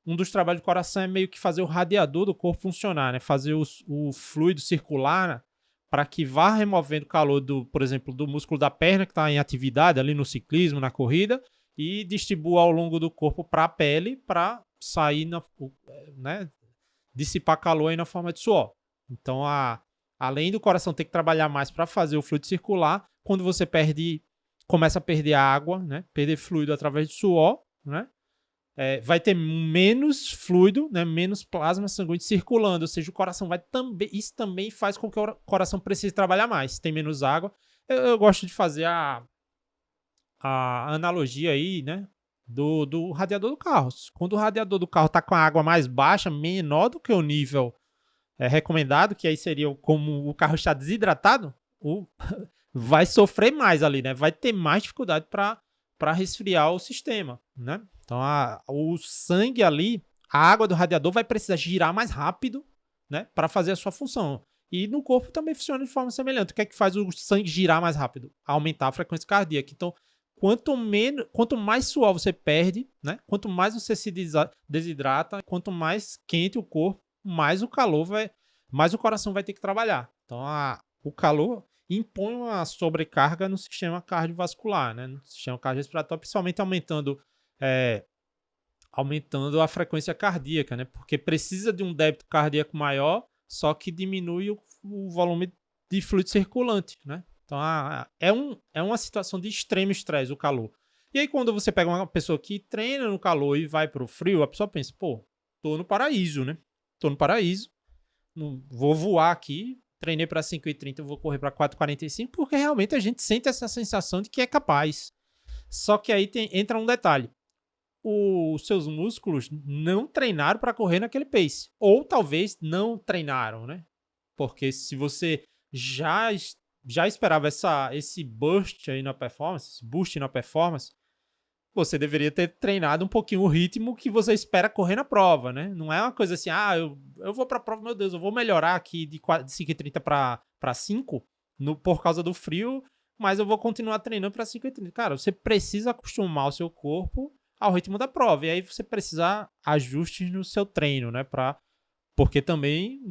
um dos trabalhos do coração é meio que fazer o radiador do corpo funcionar, né? Fazer o fluido circular, né? Para que vá removendo calor, por exemplo, do músculo da perna que está em atividade ali no ciclismo, na corrida, e distribua ao longo do corpo para a pele, para sair, né, dissipar calor aí na forma de suor. Então, além do coração ter que trabalhar mais para fazer o fluido circular, quando você começa a perder água, né, perder fluido através de suor, né, vai ter menos fluido, né, menos plasma sanguíneo circulando, ou seja, o coração isso também faz com que o coração precise trabalhar mais, tem menos água. Eu gosto de fazer a analogia aí, né, do radiador do carro. Quando o radiador do carro está com a água mais baixa, menor do que o nível recomendado, que aí seria como o carro está desidratado, vai sofrer mais ali, né? Vai ter mais dificuldade para resfriar o sistema, né? Então, o sangue ali, a água do radiador vai precisar girar mais rápido, né, para fazer a sua função. E no corpo também funciona de forma semelhante. O que é que faz o sangue girar mais rápido? Aumentar a frequência cardíaca. Então, quanto mais suor você perde, né? Quanto mais você se desidrata, quanto mais quente o corpo, mais o coração vai ter que trabalhar. Então, o calor impõe uma sobrecarga no sistema cardiovascular, né? No sistema cardiorrespiratório, principalmente aumentando a frequência cardíaca, né? Porque precisa de um débito cardíaco maior, só que diminui o volume de fluido circulante, né? Então, é uma situação de extremo estresse, o calor. E aí, quando você pega uma pessoa que treina no calor e vai para o frio, a pessoa pensa, tô no paraíso, né? Tô no paraíso, vou voar aqui, treinei para 5h30, vou correr para 4h45, porque realmente a gente sente essa sensação de que é capaz. Só que aí entra um detalhe. Os seus músculos não treinaram para correr naquele pace. Ou talvez não treinaram, né? Porque se você já esperava esse boost aí na performance, esse boost na performance, você deveria ter treinado um pouquinho o ritmo que você espera correr na prova, né? Não é uma coisa assim, eu vou pra prova, meu Deus, eu vou melhorar aqui de 5h30 para 5 por causa do frio, mas eu vou continuar treinando para 5h30. Cara, você precisa acostumar o seu corpo ao ritmo da prova, e aí você precisa ajustes no seu treino, né? Porque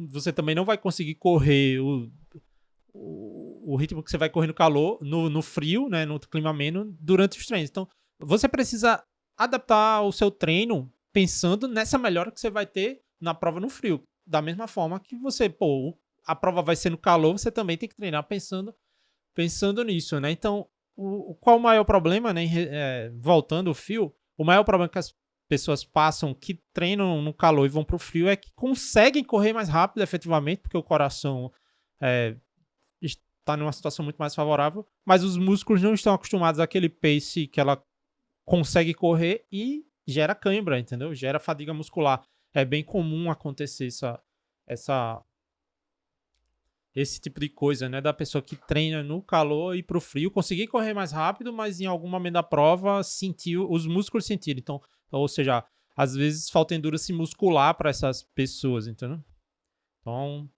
você também não vai conseguir correr o ritmo que você vai correr no calor, no frio, né, no clima ameno, durante os treinos. Então, você precisa adaptar o seu treino pensando nessa melhora que você vai ter na prova no frio. Da mesma forma que a prova vai ser no calor, você também tem que treinar pensando nisso, né? Então, qual o maior problema, né? Voltando ao fio, o maior problema que as pessoas passam que treinam no calor e vão para o frio é que conseguem correr mais rápido, efetivamente, porque o coração está numa situação muito mais favorável, mas os músculos não estão acostumados àquele pace que ela consegue correr e gera cãibra, entendeu? Gera fadiga muscular. É bem comum acontecer esse tipo de coisa, né? Da pessoa que treina no calor e pro frio, conseguir correr mais rápido, mas em algum momento da prova os músculos sentiram. Então, ou seja, às vezes falta endurance muscular para essas pessoas, entendeu? Então,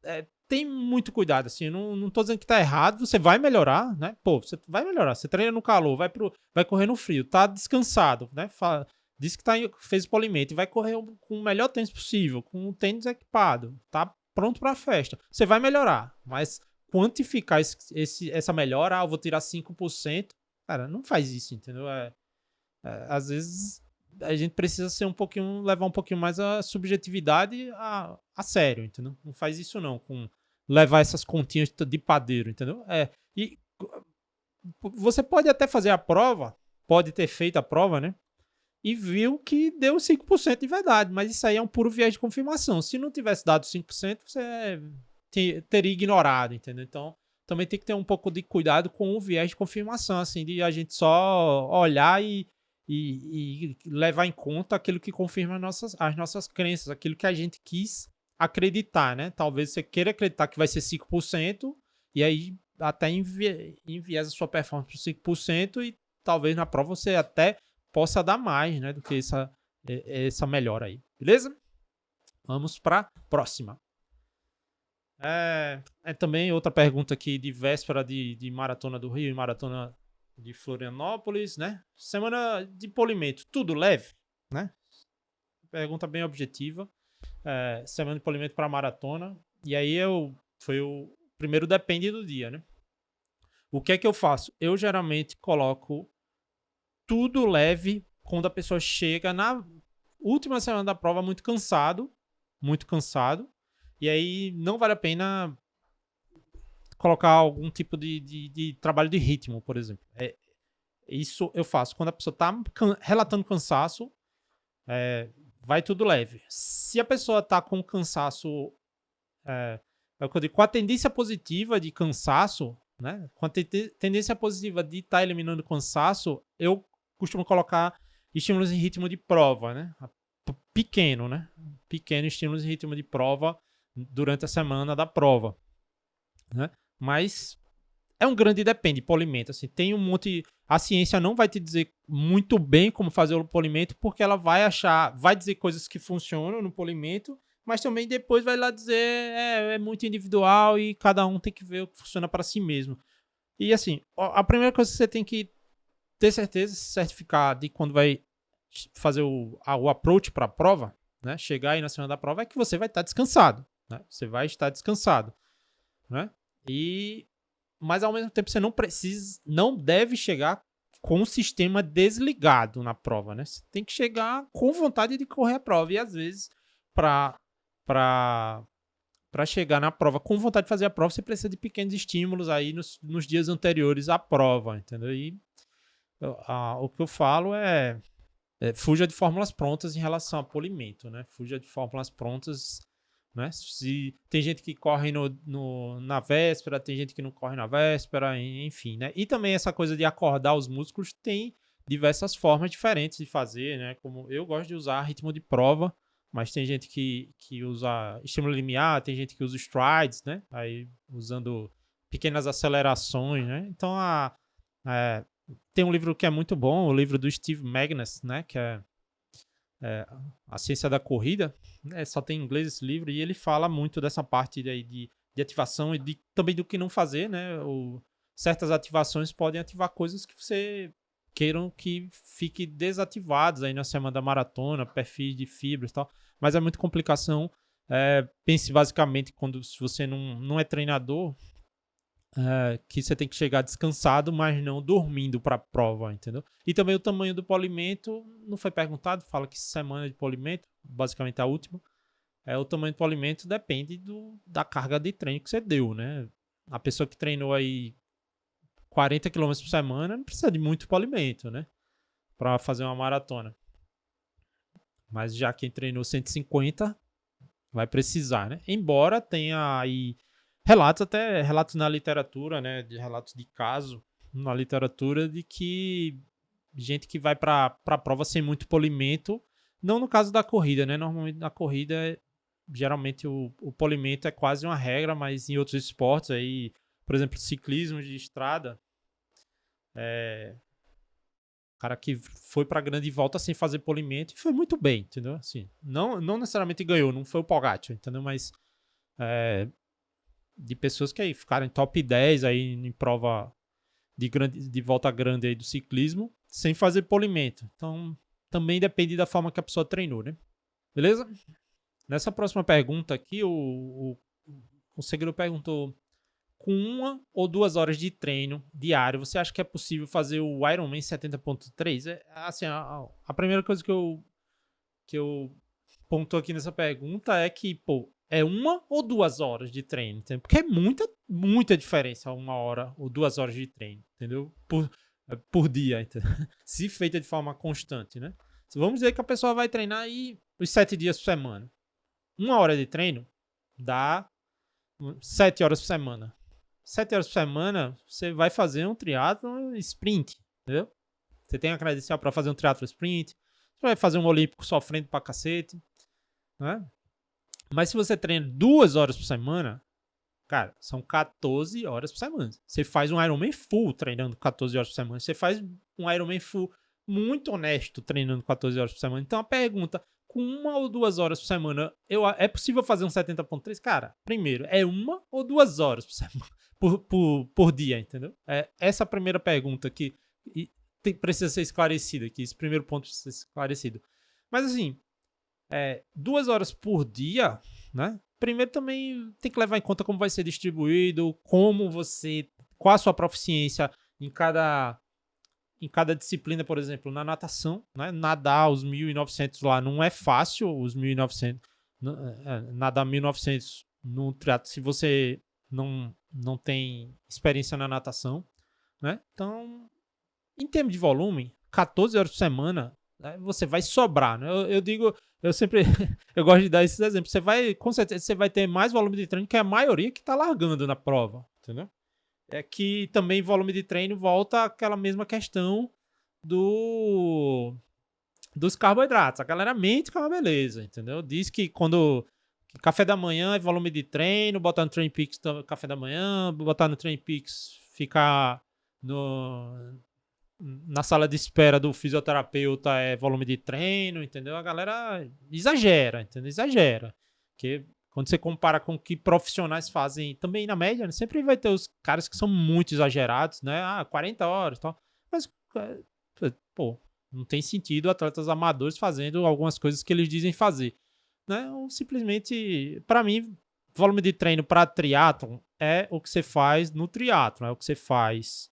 tem muito cuidado, assim, eu não tô dizendo que tá errado, você vai melhorar, né? Você vai melhorar, você treina no calor, vai correr no frio, tá descansado, né? Diz que fez o polimento e vai correr com o melhor tênis possível, com o tênis equipado, tá pronto pra festa. Você vai melhorar, mas quantificar essa melhora, eu vou tirar 5%, cara, não faz isso, entendeu? Às vezes a gente precisa levar um pouquinho mais a subjetividade a sério, entendeu? Não faz isso não, levar essas continhas de padeiro, entendeu? E você pode até fazer a prova, pode ter feito a prova, né? E viu que deu 5% de verdade, mas isso aí é um puro viés de confirmação. Se não tivesse dado 5%, você teria ignorado, entendeu? Então também tem que ter um pouco de cuidado com o viés de confirmação, assim, de a gente só olhar e levar em conta aquilo que confirma as nossas crenças, aquilo que a gente quis acreditar, né? Talvez você queira acreditar que vai ser 5% e aí até enviesa a sua performance por 5% e talvez na prova você até possa dar mais, né, do que essa melhora aí. Beleza? Vamos para a próxima. Também outra pergunta aqui de véspera de Maratona do Rio e Maratona de Florianópolis, né? Semana de polimento, tudo leve, né? Pergunta bem objetiva. Semana de polimento para maratona. E aí foi o primeiro depende do dia, né? O que é que eu faço? Eu geralmente coloco tudo leve quando a pessoa chega na última semana da prova muito cansado. E aí não vale a pena colocar algum tipo de trabalho de ritmo, por exemplo. Isso eu faço. Quando a pessoa está relatando cansaço, vai tudo leve. Se a pessoa está com cansaço, com a tendência positiva de cansaço, né? Com a tendência positiva de estar eliminando cansaço, eu costumo colocar estímulos em ritmo de prova, né? Pequeno, né? Pequeno estímulos em ritmo de prova durante a semana da prova, né? Mas é um grande depende, polimento, assim, tem um monte... A ciência não vai te dizer muito bem como fazer o polimento, porque ela vai dizer coisas que funcionam no polimento, mas também depois vai lá dizer é muito individual e cada um tem que ver o que funciona para si mesmo. E assim, a primeira coisa que você tem que ter certeza, se certificar de quando vai fazer o approach para a prova, né? Chegar aí na semana da prova, é que você vai estar descansado, né? Você vai estar descansado, né? Mas ao mesmo tempo você não deve chegar com o sistema desligado na prova, né? Você tem que chegar com vontade de correr a prova. E às vezes, para chegar na prova com vontade de fazer a prova, você precisa de pequenos estímulos aí nos dias anteriores à prova, entendeu? E o que eu falo fuja de fórmulas prontas em relação a polimento, né? Fuja de fórmulas prontas, né? Se tem gente que corre na véspera, tem gente que não corre na véspera, enfim, né? E também essa coisa de acordar os músculos tem diversas formas diferentes de fazer, né? Como eu gosto de usar ritmo de prova, mas tem gente que usa estímulo limiar, tem gente que usa strides, né? Aí usando pequenas acelerações, né? Então tem um livro que é muito bom, o livro do Steve Magness, né? Que é A Ciência da Corrida, né? Só tem em inglês esse livro, e ele fala muito dessa parte de ativação e também do que não fazer, né? Certas ativações podem ativar coisas que você queiram que fique desativados aí na semana da maratona, perfis de fibras e tal, mas é muita complicação. Pense basicamente se você não é treinador, que você tem que chegar descansado, mas não dormindo para a prova, entendeu? E também o tamanho do polimento, não foi perguntado, fala que semana de polimento, basicamente a última, o tamanho do polimento depende da carga de treino que você deu, né? A pessoa que treinou aí 40 km por semana não precisa de muito polimento, né? Para fazer uma maratona. Mas já quem treinou 150 vai precisar, né? Embora tenha aí relatos na literatura, né, de relatos de caso na literatura de que gente que vai para a prova sem muito polimento, não no caso da corrida, né? Normalmente na corrida, geralmente o polimento é quase uma regra, mas em outros esportes aí, por exemplo, ciclismo de estrada, cara que foi para a grande volta sem fazer polimento e foi muito bem, entendeu? Assim, não necessariamente ganhou, não foi o Pogacar, entendeu? Mas de pessoas que aí ficaram em top 10 aí em prova de volta grande aí do ciclismo, sem fazer polimento. Então, também depende da forma que a pessoa treinou, né? Beleza? Nessa próxima pergunta aqui, o seguidor perguntou: com 1 ou 2 horas de treino diário, você acha que é possível fazer o Ironman 70.3? Assim, a primeira coisa que eu ponto aqui nessa pergunta é que, pô, é 1 ou 2 horas de treino, entendeu? Porque é muita diferença 1 hora ou 2 horas de treino, entendeu? Por dia, entendeu? Se feita de forma constante, né? Vamos dizer que a pessoa vai treinar aí os 7 dias por semana. 1 hora de treino dá 7 horas por semana. 7 horas por semana, você vai fazer um triatlon sprint, entendeu? Você tem a credencial para fazer um triatlon sprint, você vai fazer um olímpico sofrendo pra cacete, né? Mas se você treina 2 horas por semana, cara, são 14 horas por semana. Você faz um Ironman full treinando 14 horas por semana. Você faz um Ironman full muito honesto treinando 14 horas por semana. Então a pergunta, com 1 ou 2 horas por semana, é possível fazer um 70.3? Cara, primeiro, é 1 ou 2 horas por semana, por dia, entendeu? É essa a primeira pergunta que precisa ser esclarecida aqui. Esse primeiro ponto precisa ser esclarecido. Mas assim, 2 horas por dia, né? Primeiro também tem que levar em conta como vai ser distribuído, qual a sua proficiência em cada disciplina, por exemplo, na natação, né? Nadar os 1.900 lá não é fácil, os 1.900, nadar 1.900 no triatlo se você não tem experiência na natação, né? Então, em termos de volume, 14 horas por semana, você vai sobrar, né? Eu sempre eu gosto de dar esses exemplos. Com certeza, você vai ter mais volume de treino que a maioria que tá largando na prova, entendeu? É que também volume de treino volta àquela mesma questão dos carboidratos. A galera mente que é uma beleza, entendeu? Diz que quando café da manhã é volume de treino, botar no Training Peaks café da manhã, botar no Training Peaks ficar na sala de espera do fisioterapeuta é volume de treino, entendeu? A galera exagera, entendeu? Exagera. Porque quando você compara com o que profissionais fazem também na média, né? Sempre vai ter os caras que são muito exagerados, né? 40 horas e tal. Mas, pô, não tem sentido atletas amadores fazendo algumas coisas que eles dizem fazer, né? Ou simplesmente, para mim, volume de treino para triatlon é o que você faz no triatlon, é o que você faz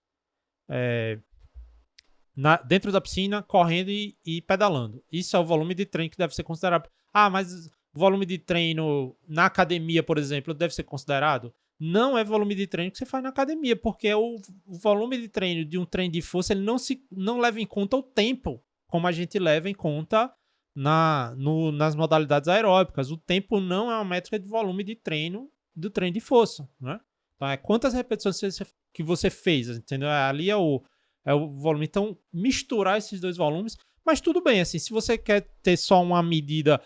dentro da piscina, correndo e pedalando. Isso é o volume de treino que deve ser considerado. Mas o volume de treino na academia, por exemplo, deve ser considerado? Não é volume de treino que você faz na academia, porque o volume de treino de um treino de força ele não leva em conta o tempo, como a gente leva em conta nas modalidades aeróbicas. O tempo não é uma métrica de volume de treino do treino de força, né? Então, quantas repetições que você fez, entendeu? Ali é o volume. Então, misturar esses dois volumes. Mas tudo bem, assim, se você quer ter só uma medida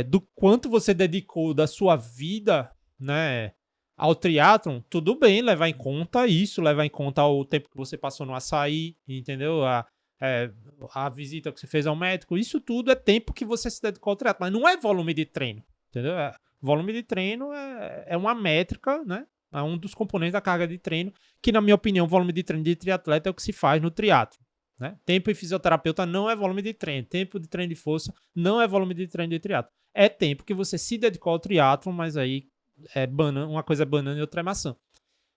do quanto você dedicou da sua vida, né, ao triatlon, tudo bem levar em conta isso, levar em conta o tempo que você passou no açaí, entendeu? A visita que você fez ao médico, isso tudo é tempo que você se dedicou ao triatlon, mas não é volume de treino, entendeu? Volume de treino é uma métrica, né? É um dos componentes da carga de treino, que na minha opinião, o volume de treino de triatleta é o que se faz no triatlo, né? Tempo em fisioterapeuta não é volume de treino, tempo de treino de força não é volume de treino de triatlo. É tempo que você se dedicou ao triatlo, mas aí uma coisa é banana e outra é maçã.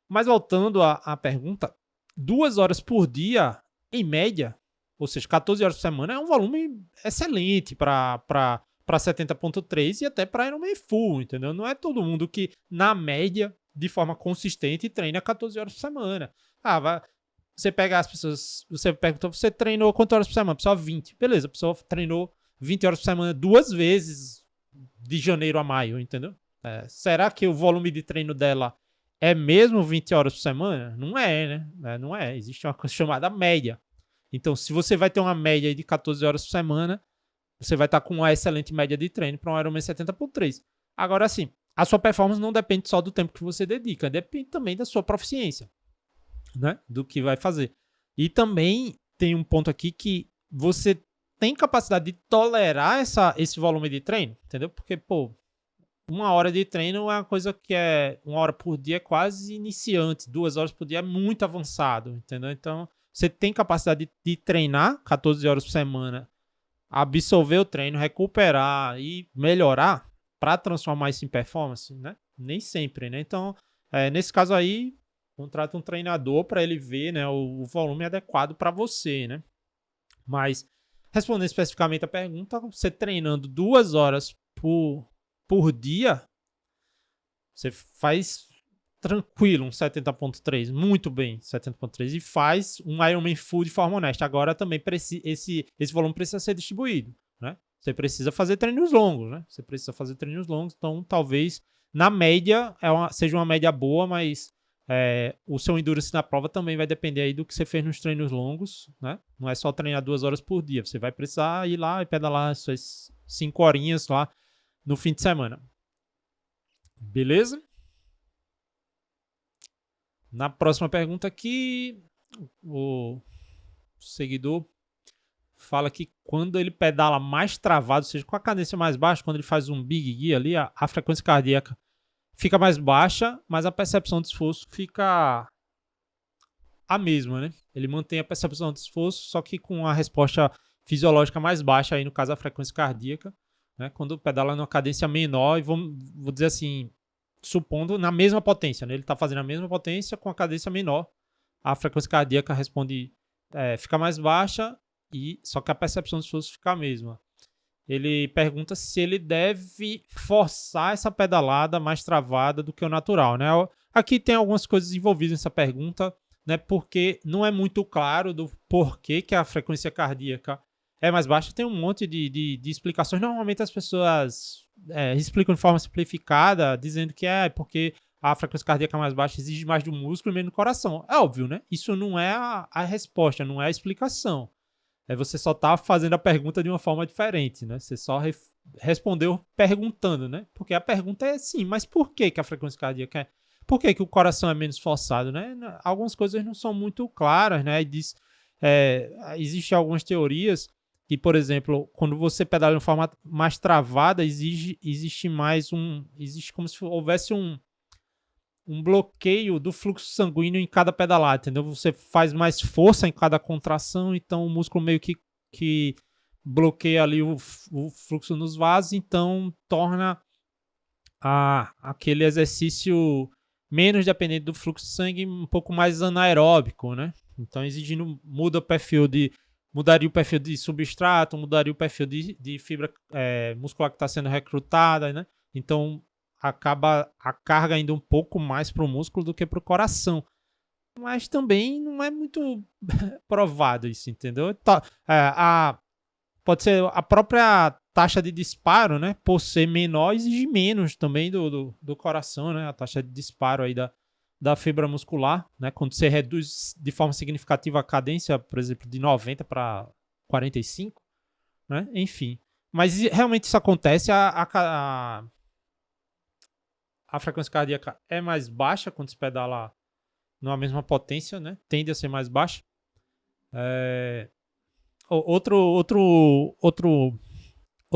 Mas voltando à pergunta, 2 horas por dia, em média, ou seja, 14 horas por semana, é um volume excelente para 70.3 e até para Ironman Full, entendeu? Não é todo mundo que, na média, de forma consistente, treina 14 horas por semana. Você pega as pessoas, você pergunta, você treinou quantas horas por semana? A pessoa 20. Beleza, a pessoa treinou 20 horas por semana 2 vezes de janeiro a maio, entendeu? Será que o volume de treino dela é mesmo 20 horas por semana? Não é, né? Não é. Existe uma coisa chamada média. Então, se você vai ter uma média de 14 horas por semana, você vai estar com uma excelente média de treino para um Ironman 70.3. Agora, sim, a sua performance não depende só do tempo que você dedica, depende também da sua proficiência, né? Do que vai fazer. E também tem um ponto aqui que você tem capacidade de tolerar esse volume de treino, entendeu? Porque, 1 hora de treino é uma coisa que 1 hora por dia é quase iniciante, 2 horas por dia é muito avançado, entendeu? Então, você tem capacidade de treinar 14 horas por semana, absorver o treino, recuperar e melhorar para transformar isso em performance, né? Nem sempre, né? Então, nesse caso aí, contrata um treinador para ele ver, né, o volume adequado para você, né? Mas, respondendo especificamente a pergunta, você treinando 2 horas por dia, você faz tranquilo um 70.3, muito bem, 70.3, e faz um Ironman Full de forma honesta. Agora também esse volume precisa ser distribuído, né? Você precisa fazer treinos longos, né? Então talvez na média seja uma média boa, mas o seu endurance na prova também vai depender aí do que você fez nos treinos longos, né? Não é só treinar 2 horas por dia, você vai precisar ir lá e pedalar suas 5 horinhas lá no fim de semana. Beleza? Na próxima pergunta aqui, o seguidor fala que quando ele pedala mais travado, ou seja, com a cadência mais baixa, quando ele faz um big gear ali, a frequência cardíaca fica mais baixa, mas a percepção de esforço fica a mesma, né? Ele mantém a percepção de esforço, só que com a resposta fisiológica mais baixa, aí no caso a frequência cardíaca, né? Quando pedala numa cadência menor, e vou dizer assim, supondo na mesma potência, né? Ele está fazendo a mesma potência com a cadência menor, a frequência cardíaca fica mais baixa, só que a percepção de esforço fica a mesma. Ele pergunta se ele deve forçar essa pedalada mais travada do que o natural, né? Aqui tem algumas coisas envolvidas nessa pergunta, né? Porque não é muito claro do porquê que a frequência cardíaca é mais baixa. Tem um monte de explicações. Normalmente as pessoas explicam de forma simplificada, dizendo que é porque a frequência cardíaca mais baixa exige mais do músculo e menos do coração. É óbvio, né? Isso não é a resposta, não é a explicação. Você só está fazendo a pergunta de uma forma diferente, né? Você só respondeu perguntando, né? Porque a pergunta é sim, mas por que a frequência cardíaca Por que o coração é menos forçado, né? Algumas coisas não são muito claras, né? Existem algumas teorias que, por exemplo, quando você pedala de forma mais travada, existe como se houvesse um bloqueio do fluxo sanguíneo em cada pedalada, entendeu? Você faz mais força em cada contração, então o músculo meio que bloqueia ali o fluxo nos vasos, então torna aquele exercício menos dependente do fluxo de sangue, um pouco mais anaeróbico, né? Então mudaria o perfil de substrato, mudaria o perfil de fibra muscular que está sendo recrutada, né? Então acaba a carga indo um pouco mais para o músculo do que para o coração. Mas também não é muito provado isso, entendeu? Pode ser a própria taxa de disparo, né? Por ser menor, exige menos também do coração, né? A taxa de disparo aí da fibra muscular, né? Quando você reduz de forma significativa a cadência, por exemplo, de 90 para 45, né? Enfim. Mas realmente isso acontece. A frequência cardíaca é mais baixa quando se pedala numa mesma potência, né? Tende a ser mais baixa. Outro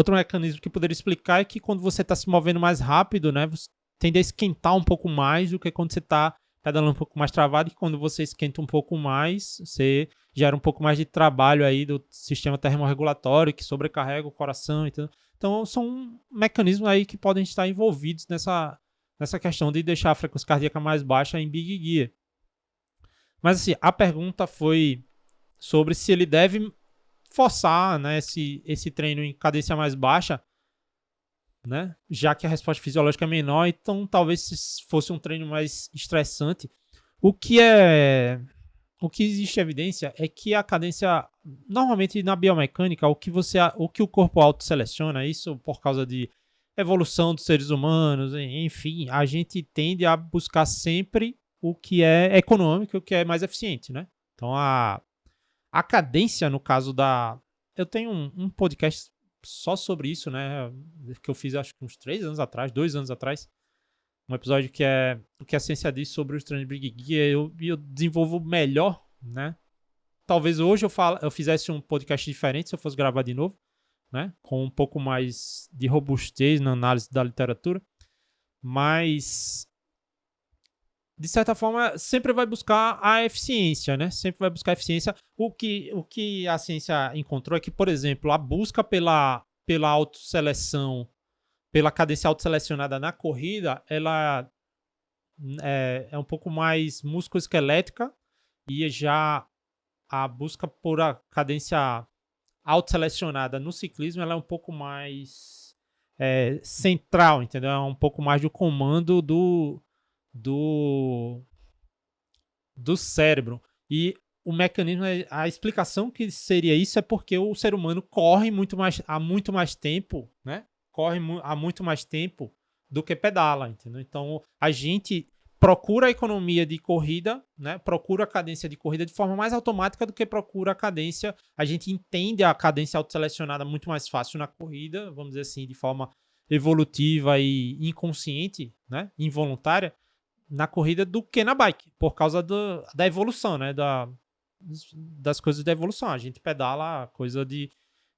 mecanismo que poderia explicar é que quando você está se movendo mais rápido, né? Você tende a esquentar um pouco mais do que quando você está pedalando um pouco mais travado, e quando você esquenta um pouco mais, você gera um pouco mais de trabalho aí do sistema termorregulatório que sobrecarrega o coração. Então são mecanismos aí que podem estar envolvidos nessa questão de deixar a frequência cardíaca mais baixa em Big Gear. Mas assim, a pergunta foi sobre se ele deve forçar, né, esse treino em cadência mais baixa, né, já que a resposta fisiológica é menor, então talvez se fosse um treino mais estressante. O que existe evidência é que a cadência, normalmente na biomecânica, o que o corpo autoseleciona, isso por causa de evolução dos seres humanos, enfim, a gente tende a buscar sempre o que é econômico, o que é mais eficiente, né? Então a cadência, no caso eu tenho um podcast só sobre isso, né? Que eu fiz acho que uns 2 anos atrás. Um episódio que é o que a ciência diz sobre os treinos de Big Gear. Eu desenvolvo melhor, né? Talvez hoje eu fizesse um podcast diferente se eu fosse gravar de novo, né? Com um pouco mais de robustez na análise da literatura. Mas, de certa forma, sempre vai buscar a eficiência, né? Sempre vai buscar a eficiência. O que a ciência encontrou é que, por exemplo, a busca pela autoseleção, pela cadência autoselecionada na corrida, ela é um pouco mais musculoesquelética, e já a busca por a cadência autoselecionada no ciclismo, ela é um pouco mais central, entendeu? É um pouco mais do comando do cérebro. E o mecanismo, a explicação que seria isso é porque o ser humano corre há muito mais tempo, né? Corre há muito mais tempo do que pedala, entendeu? Então, a gente procura a economia de corrida, né? Procura a cadência de corrida de forma mais automática do que procura a cadência. A gente entende a cadência autoselecionada muito mais fácil na corrida, vamos dizer assim, de forma evolutiva e inconsciente, né? Involuntária, na corrida do que na bike, por causa da evolução, né? Das coisas da evolução. A gente pedala coisa de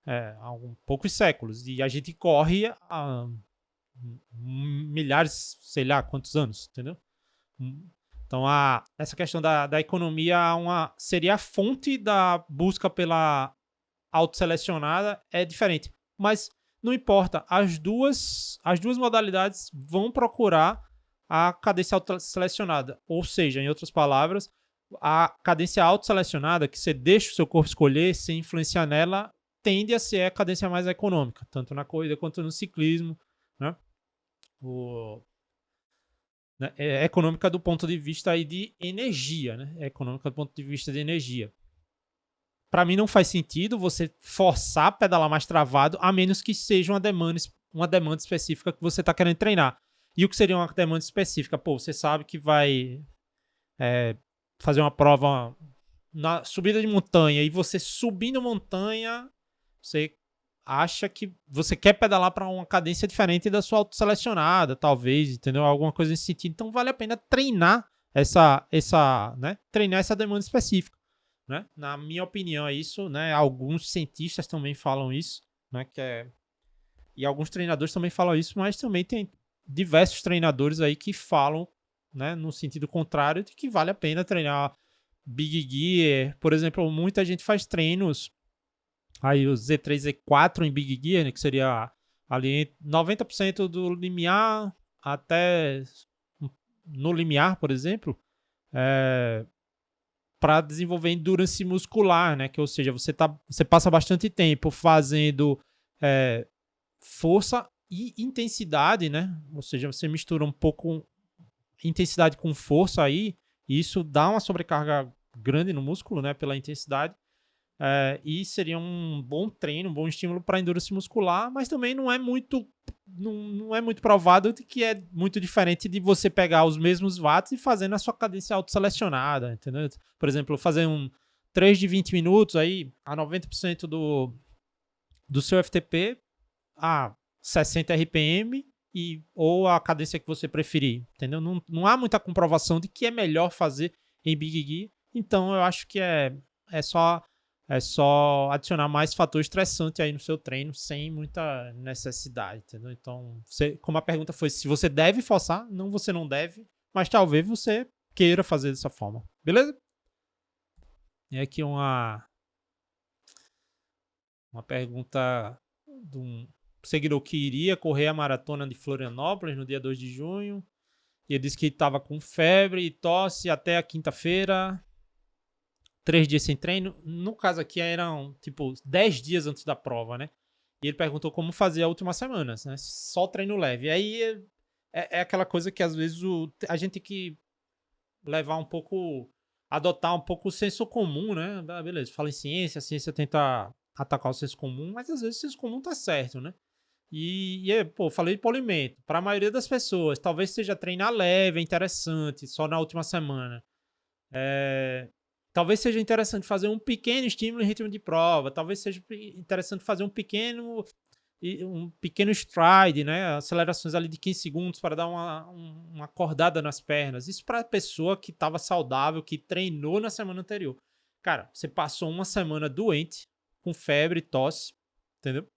há poucos séculos e a gente corre há milhares, sei lá quantos anos, entendeu? Então, essa questão da economia seria a fonte da busca pela autoselecionada é diferente. Mas não importa, as duas modalidades vão procurar a cadência autoselecionada. Ou seja, em outras palavras, a cadência autoselecionada, que você deixa o seu corpo escolher sem influenciar nela, tende a ser a cadência mais econômica, tanto na corrida quanto no ciclismo, né? É econômica do ponto de vista aí de energia, né? É econômica do ponto de vista de energia. Para mim não faz sentido você forçar a pedalar mais travado, a menos que seja uma demanda específica que você está querendo treinar. E o que seria uma demanda específica? Pô, você sabe que vai fazer uma prova na subida de montanha e você subindo montanha, você acha que você quer pedalar para uma cadência diferente da sua autoselecionada, talvez, entendeu? Alguma coisa nesse sentido. Então vale a pena treinar treinar essa demanda específica, né? Na minha opinião é isso, né? Alguns cientistas também falam isso, né? E alguns treinadores também falam isso, mas também tem diversos treinadores aí que falam, né, no sentido contrário, de que vale a pena treinar Big Gear. Por exemplo, muita gente faz treinos aí o Z3, Z4 em Big Gear, né, que seria ali 90% do limiar até no limiar, por exemplo, para desenvolver endurance muscular, né? Que, ou seja, você passa bastante tempo fazendo força e intensidade, né? Ou seja, você mistura um pouco intensidade com força aí, e isso dá uma sobrecarga grande no músculo, né? Pela intensidade. E seria um bom treino, um bom estímulo para endurance muscular, mas também não é muito provado de que é muito diferente de você pegar os mesmos watts e fazer na sua cadência autoselecionada, entendeu? Por exemplo, fazer um 3 de 20 minutos aí a 90% do seu FTP a 60 RPM ou a cadência que você preferir, entendeu? Não há muita comprovação de que é melhor fazer em Big Gear, então eu acho que é só adicionar mais fator estressante aí no seu treino sem muita necessidade, entendeu? Então, como a pergunta foi se você deve forçar, não, você não deve, mas talvez você queira fazer dessa forma, beleza? E aqui uma pergunta de um seguidor que iria correr a maratona de Florianópolis no dia 2 de junho, e ele disse que estava com febre e tosse até a quinta-feira, 3 dias sem treino. No caso aqui eram, 10 dias antes da prova, né? E ele perguntou como fazer a última semana, né? Só treino leve. E aí é aquela coisa que às vezes a gente tem que adotar um pouco o senso comum, né? Beleza, fala em ciência, a ciência tenta atacar o senso comum, mas às vezes o senso comum tá certo, né? Falei de polimento. Para a maioria das pessoas, talvez seja treinar leve, é interessante, só na última semana. Talvez seja interessante fazer um pequeno estímulo em ritmo de prova. Talvez seja interessante fazer um pequeno stride, né? Acelerações ali de 15 segundos para dar uma acordada nas pernas. Isso para a pessoa que estava saudável, que treinou na semana anterior. Cara, você passou uma semana doente, com febre, tosse, entendeu?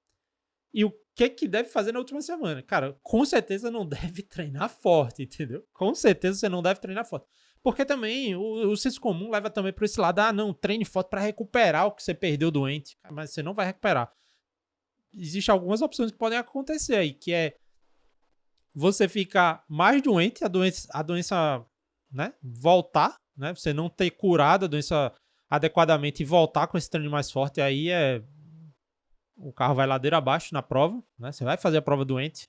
E o que deve fazer na última semana? Cara, com certeza não deve treinar forte, entendeu? Com certeza você não deve treinar forte. Porque também o senso comum leva também para esse lado, não, treine forte para recuperar o que você perdeu doente. Mas você não vai recuperar. Existem algumas opções que podem acontecer aí, que é você ficar mais doente, a doença, né, voltar, né, você não ter curado a doença adequadamente e voltar com esse treino mais forte, aí o carro vai ladeira abaixo na prova, né? Você vai fazer a prova doente,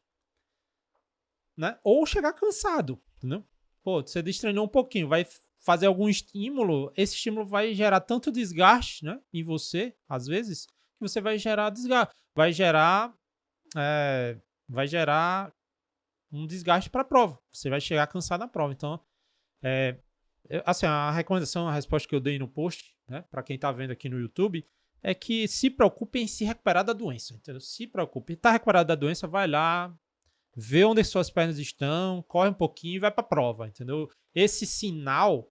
né? Ou chegar cansado, entendeu? Pô, você destreinou um pouquinho, vai fazer algum estímulo, esse estímulo vai gerar tanto desgaste, né, em você, às vezes, que você vai gerar desgaste, vai gerar um desgaste para a prova. Você vai chegar cansado na prova. Então, Assim, a recomendação, a resposta que eu dei no post, né, para quem tá vendo aqui no YouTube, é que se preocupe em se recuperar da doença, entendeu? Se preocupe. Tá recuperado da doença, vai lá, vê onde suas pernas estão, corre um pouquinho e vai pra prova, entendeu? Esse sinal,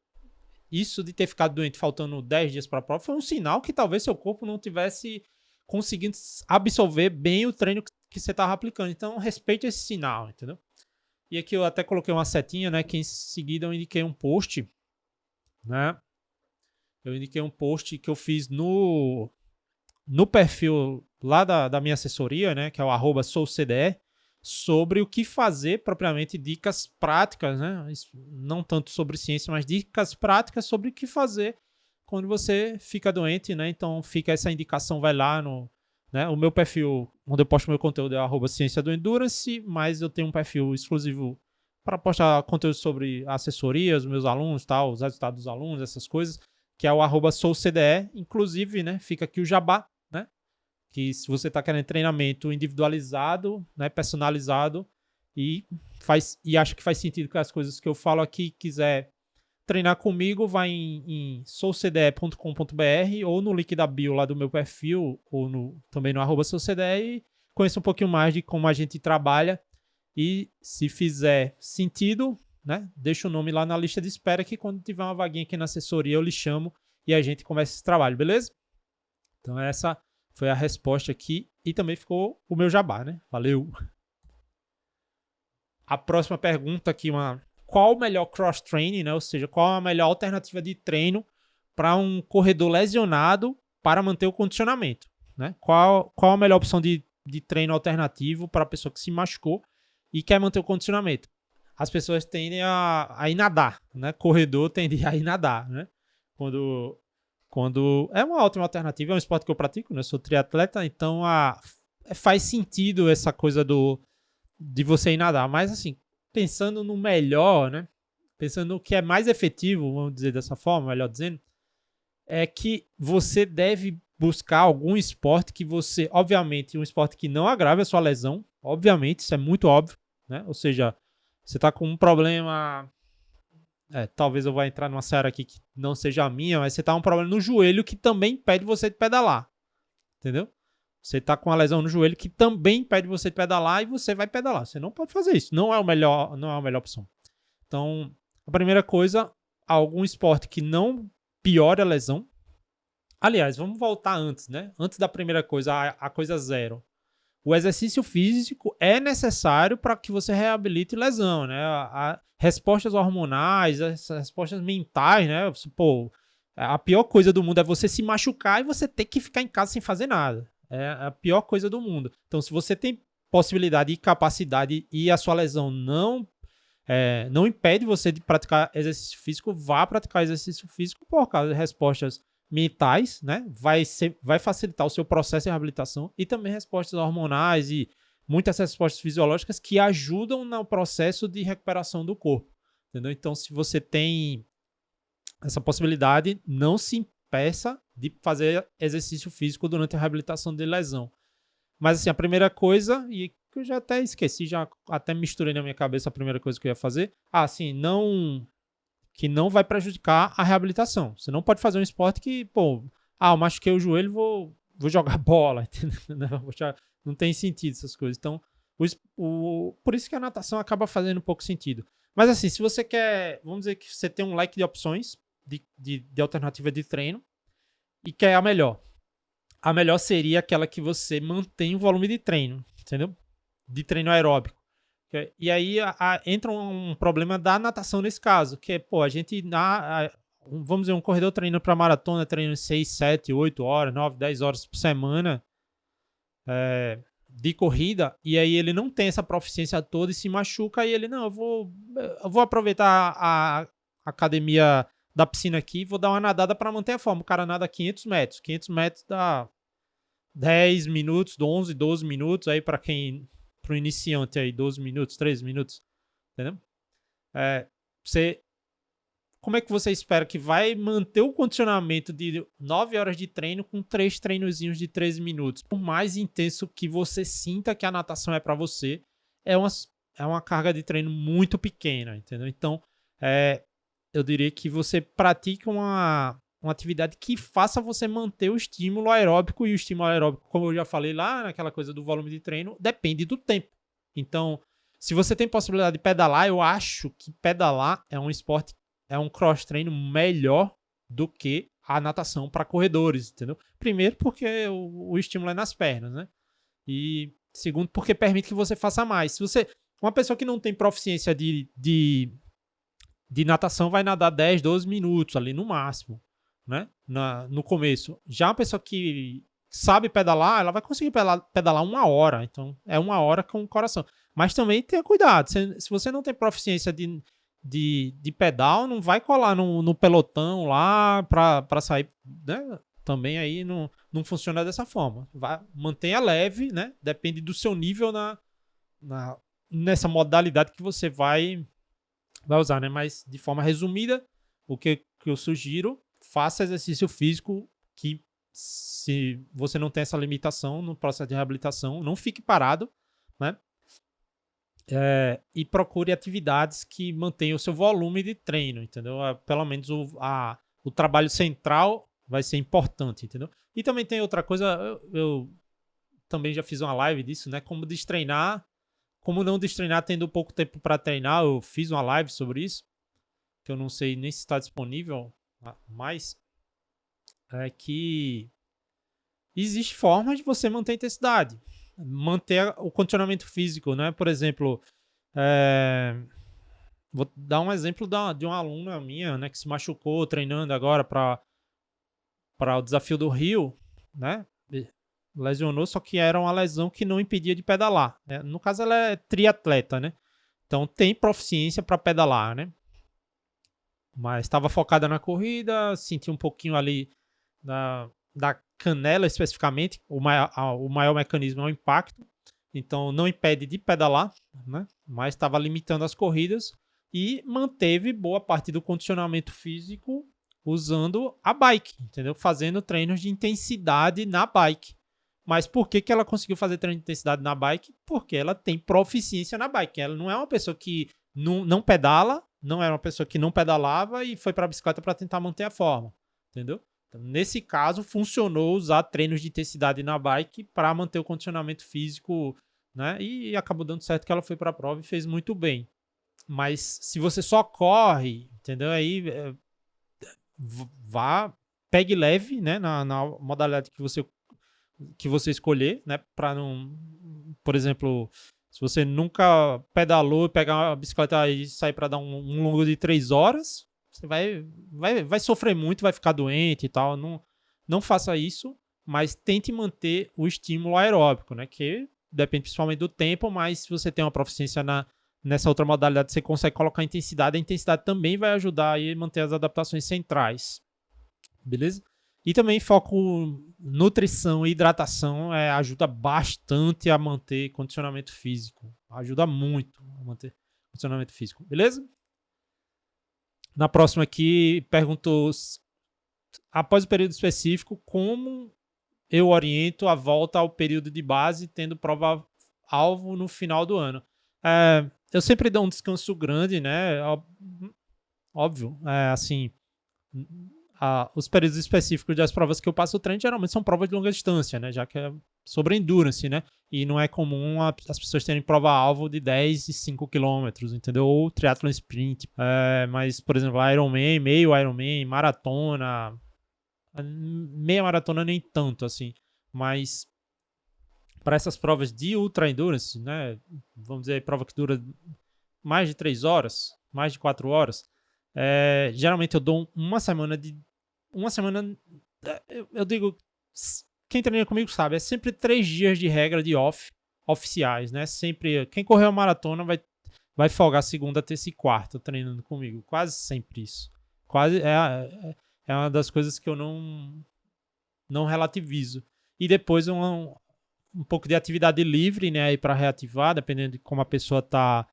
isso de ter ficado doente faltando 10 dias pra prova, foi um sinal que talvez seu corpo não tivesse conseguindo absorver bem o treino que você tava aplicando. Então, respeite esse sinal, entendeu? E aqui eu até coloquei uma setinha, né, que em seguida eu indiquei um post, né? Eu indiquei um post que eu fiz no perfil lá da minha assessoria, né, que é o @soulcde, sobre o que fazer, propriamente dicas práticas, né, não tanto sobre ciência, mas dicas práticas sobre o que fazer quando você fica doente, né, então fica essa indicação, vai lá no, né, o meu perfil, onde eu posto meu conteúdo é @ciência do endurance, mas eu tenho um perfil exclusivo para postar conteúdo sobre assessoria, os meus alunos, tal, os resultados dos alunos, essas coisas, que é o @soulcde, inclusive, né, fica aqui o jabá, né, que se você está querendo treinamento individualizado, né, personalizado, e acha que faz sentido com as coisas que eu falo aqui, quiser treinar comigo, vai em soulcde.com.br ou no link da bio lá do meu perfil, ou também no @soulcde, e conheça um pouquinho mais de como a gente trabalha. E se fizer sentido, né, deixa o nome lá na lista de espera, que quando tiver uma vaguinha aqui na assessoria eu lhe chamo e a gente começa esse trabalho, beleza? Então essa foi a resposta aqui e também ficou o meu jabá, né? Valeu! A próxima pergunta aqui, qual o melhor cross-training, né? Ou seja, qual a melhor alternativa de treino para um corredor lesionado para manter o condicionamento, né? Qual a melhor opção de treino alternativo para a pessoa que se machucou e quer manter o condicionamento? As pessoas tendem a ir nadar, né? Corredor tende a ir nadar, né? Quando é uma ótima alternativa, é um esporte que eu pratico, né? Eu sou triatleta, então faz sentido essa coisa de você ir nadar. Mas assim, pensando no melhor, né? Pensando no que é mais efetivo, vamos dizer dessa forma, melhor dizendo, é que você deve buscar algum esporte que você, obviamente, um esporte que não agrave a sua lesão, obviamente, isso é muito óbvio, né? Ou seja, você está com um problema, talvez eu vá entrar numa série aqui que não seja a minha, mas você está com um problema no joelho que também impede você de pedalar, entendeu? Você está com uma lesão no joelho que também impede você de pedalar e você vai pedalar. Você não pode fazer isso, não é a melhor opção. Então, a primeira coisa, algum esporte que não piore a lesão. Aliás, vamos voltar antes, né? Antes da primeira coisa, a coisa zero. O exercício físico é necessário para que você reabilite lesão, né? Respostas hormonais, as respostas mentais, né? Pô, a pior coisa do mundo é você se machucar e você ter que ficar em casa sem fazer nada. É a pior coisa do mundo. Então, se você tem possibilidade e capacidade e a sua lesão não impede você de praticar exercício físico, vá praticar exercício físico por causa de respostas mentais, né? Vai facilitar o seu processo de reabilitação e também respostas hormonais e muitas respostas fisiológicas que ajudam no processo de recuperação do corpo, entendeu? Então, se você tem essa possibilidade, não se impeça de fazer exercício físico durante a reabilitação de lesão. Mas assim, a primeira coisa, e que eu já até esqueci, já até misturei na minha cabeça a primeira coisa que eu ia fazer, que não vai prejudicar a reabilitação. Você não pode fazer um esporte que, eu machuquei o joelho, vou jogar bola, entendeu? Não tem sentido essas coisas. Então, por isso que a natação acaba fazendo um pouco sentido. Mas assim, se você quer, vamos dizer que você tem um leque de opções de alternativa de treino e quer a melhor. A melhor seria aquela que você mantém o volume de treino, entendeu? De treino aeróbico. E aí entra um problema da natação nesse caso, que é, a gente, vamos dizer, um corredor treina para maratona, treina 6, 7, 8 horas, 9, 10 horas por semana de corrida, e aí ele não tem essa proficiência toda e se machuca, e ele, não, eu vou aproveitar a academia da piscina aqui, vou dar uma nadada para manter a forma. O cara nada 500 metros. 500 metros dá 10 minutos, 11, 12 minutos, aí para o iniciante aí, 12 minutos, 13 minutos, entendeu? Como é que você espera que vai manter o condicionamento de 9 horas de treino com 3 treinozinhos de 13 minutos? Por mais intenso que você sinta que a natação é para você, é uma carga de treino muito pequena, entendeu? Então, eu diria que você pratica uma atividade que faça você manter o estímulo aeróbico, e o estímulo aeróbico, como eu já falei lá, naquela coisa do volume de treino, depende do tempo. Então, se você tem possibilidade de pedalar, eu acho que pedalar é um esporte, é um cross-treino melhor do que a natação para corredores, entendeu? Primeiro, porque o estímulo é nas pernas, né? E segundo, porque permite que você faça mais. Se você, uma pessoa que não tem proficiência de natação vai nadar 10, 12 minutos ali no máximo, né? No começo. Já uma pessoa que sabe pedalar, ela vai conseguir pedalar 1 hora. Então, é 1 hora com o coração. Mas também tenha cuidado. Se você não tem proficiência de pedal, não vai colar no pelotão lá para sair, né? Também aí não funciona dessa forma. Mantenha leve, né? Depende do seu nível nessa modalidade que você vai usar, né? Mas de forma resumida, o que eu sugiro, faça exercício físico, que se você não tem essa limitação no processo de reabilitação, não fique parado, né? E procure atividades que mantenham o seu volume de treino, entendeu? Pelo menos o trabalho central vai ser importante, entendeu? E também tem outra coisa, eu também já fiz uma live disso, né? Como destreinar, como não destreinar tendo pouco tempo para treinar. Eu fiz uma live sobre isso, que eu não sei nem se está disponível, mas é que existe forma de você manter a intensidade, manter o condicionamento físico, né? Por exemplo, vou dar um exemplo de uma aluna minha, né, que se machucou treinando agora para o desafio do Rio, né? Lesionou, só que era uma lesão que não impedia de pedalar, né? No caso, ela é triatleta, né? Então tem proficiência para pedalar, né? Mas estava focada na corrida, senti um pouquinho ali da canela especificamente. O maior mecanismo é o impacto, então não impede de pedalar, né? Mas estava limitando as corridas e manteve boa parte do condicionamento físico usando a bike, entendeu? Fazendo treinos de intensidade na bike. Mas por que ela conseguiu fazer treino de intensidade na bike? Porque ela tem proficiência na bike. Ela não é uma pessoa que não pedala, não era uma pessoa que não pedalava e foi para a bicicleta para tentar manter a forma, entendeu? Então, nesse caso, funcionou usar treinos de intensidade na bike para manter o condicionamento físico, né? E acabou dando certo que ela foi para a prova e fez muito bem. Mas se você só corre, entendeu? Aí pegue leve, né? Na modalidade que você escolher, né? Para não, por exemplo, se você nunca pedalou, pegar uma bicicleta e sair para dar um longo de 3 horas, você vai sofrer muito, vai ficar doente e tal. Não faça isso, mas tente manter o estímulo aeróbico, né? Que depende principalmente do tempo, mas se você tem uma proficiência nessa outra modalidade, você consegue colocar intensidade. A intensidade também vai ajudar aí a manter as adaptações centrais. Beleza? E também foco nutrição e hidratação ajuda bastante a manter condicionamento físico. Ajuda muito a manter condicionamento físico. Beleza? Na próxima aqui, perguntou, após o período específico, como eu oriento a volta ao período de base, tendo prova-alvo no final do ano? Eu sempre dou um descanso grande, né? Óbvio, assim, os períodos específicos das provas que eu passo o treino geralmente são provas de longa distância, né? Já que é sobre endurance, né? E não é comum as pessoas terem prova-alvo de 10 e 5 quilômetros, entendeu? Ou triathlon sprint. Mas, por exemplo, Ironman, meio Ironman, maratona, meia maratona nem tanto, assim. Mas para essas provas de ultra endurance, né? Vamos dizer, prova que dura mais de 3 horas, mais de 4 horas, geralmente eu dou uma semana, eu digo, quem treina comigo sabe, é sempre 3 dias de regra de oficiais, né? Sempre, quem correu a maratona vai folgar segunda, terça e quarta treinando comigo, quase sempre isso. Quase é uma das coisas que eu não relativizo. E depois um pouco de atividade livre, né, aí para reativar, dependendo de como a pessoa tá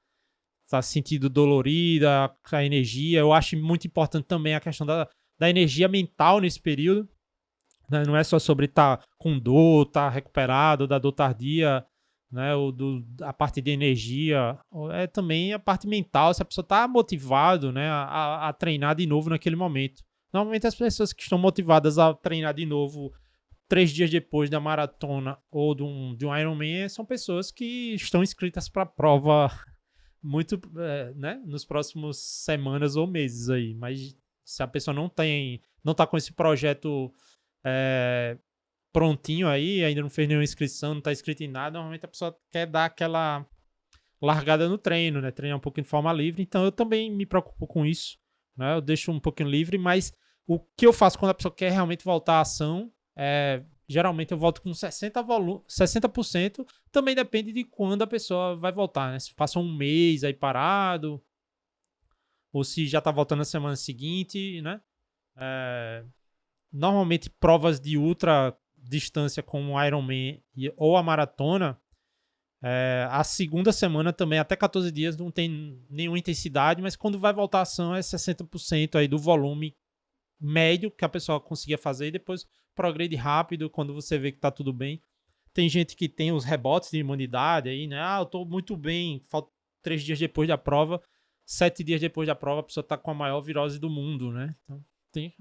se sentindo dolorida, a energia. Eu acho muito importante também a questão da energia mental nesse período, né? Não é só sobre estar com dor, estar recuperado da dor tardia, né? A parte de energia, é também a parte mental, se a pessoa está motivado, né, a treinar de novo naquele momento. Normalmente as pessoas que estão motivadas a treinar de novo 3 dias depois da maratona ou de um Ironman são pessoas que estão inscritas para a prova muito, né, nos próximos semanas ou meses aí. Mas se a pessoa não tá com esse projeto prontinho aí, ainda não fez nenhuma inscrição, não tá inscrito em nada, normalmente a pessoa quer dar aquela largada no treino, né? Treinar um pouquinho de forma livre. Então eu também me preocupo com isso, né? Eu deixo um pouquinho livre, mas o que eu faço quando a pessoa quer realmente voltar à ação geralmente eu volto com 60%. Também depende de quando a pessoa vai voltar, né? Se passa um mês aí parado, ou se já tá voltando na semana seguinte, né? Normalmente provas de ultra distância como o Ironman ou a maratona, a segunda semana também, até 14 dias, não tem nenhuma intensidade, mas quando vai voltar a ação é 60% aí do volume médio que a pessoa conseguia fazer e depois progride rápido quando você vê que tá tudo bem. Tem gente que tem os rebotes de imunidade aí, né? Eu tô muito bem, falta 3 dias depois da prova, 7 dias depois da prova, a pessoa tá com a maior virose do mundo, né? Então tem que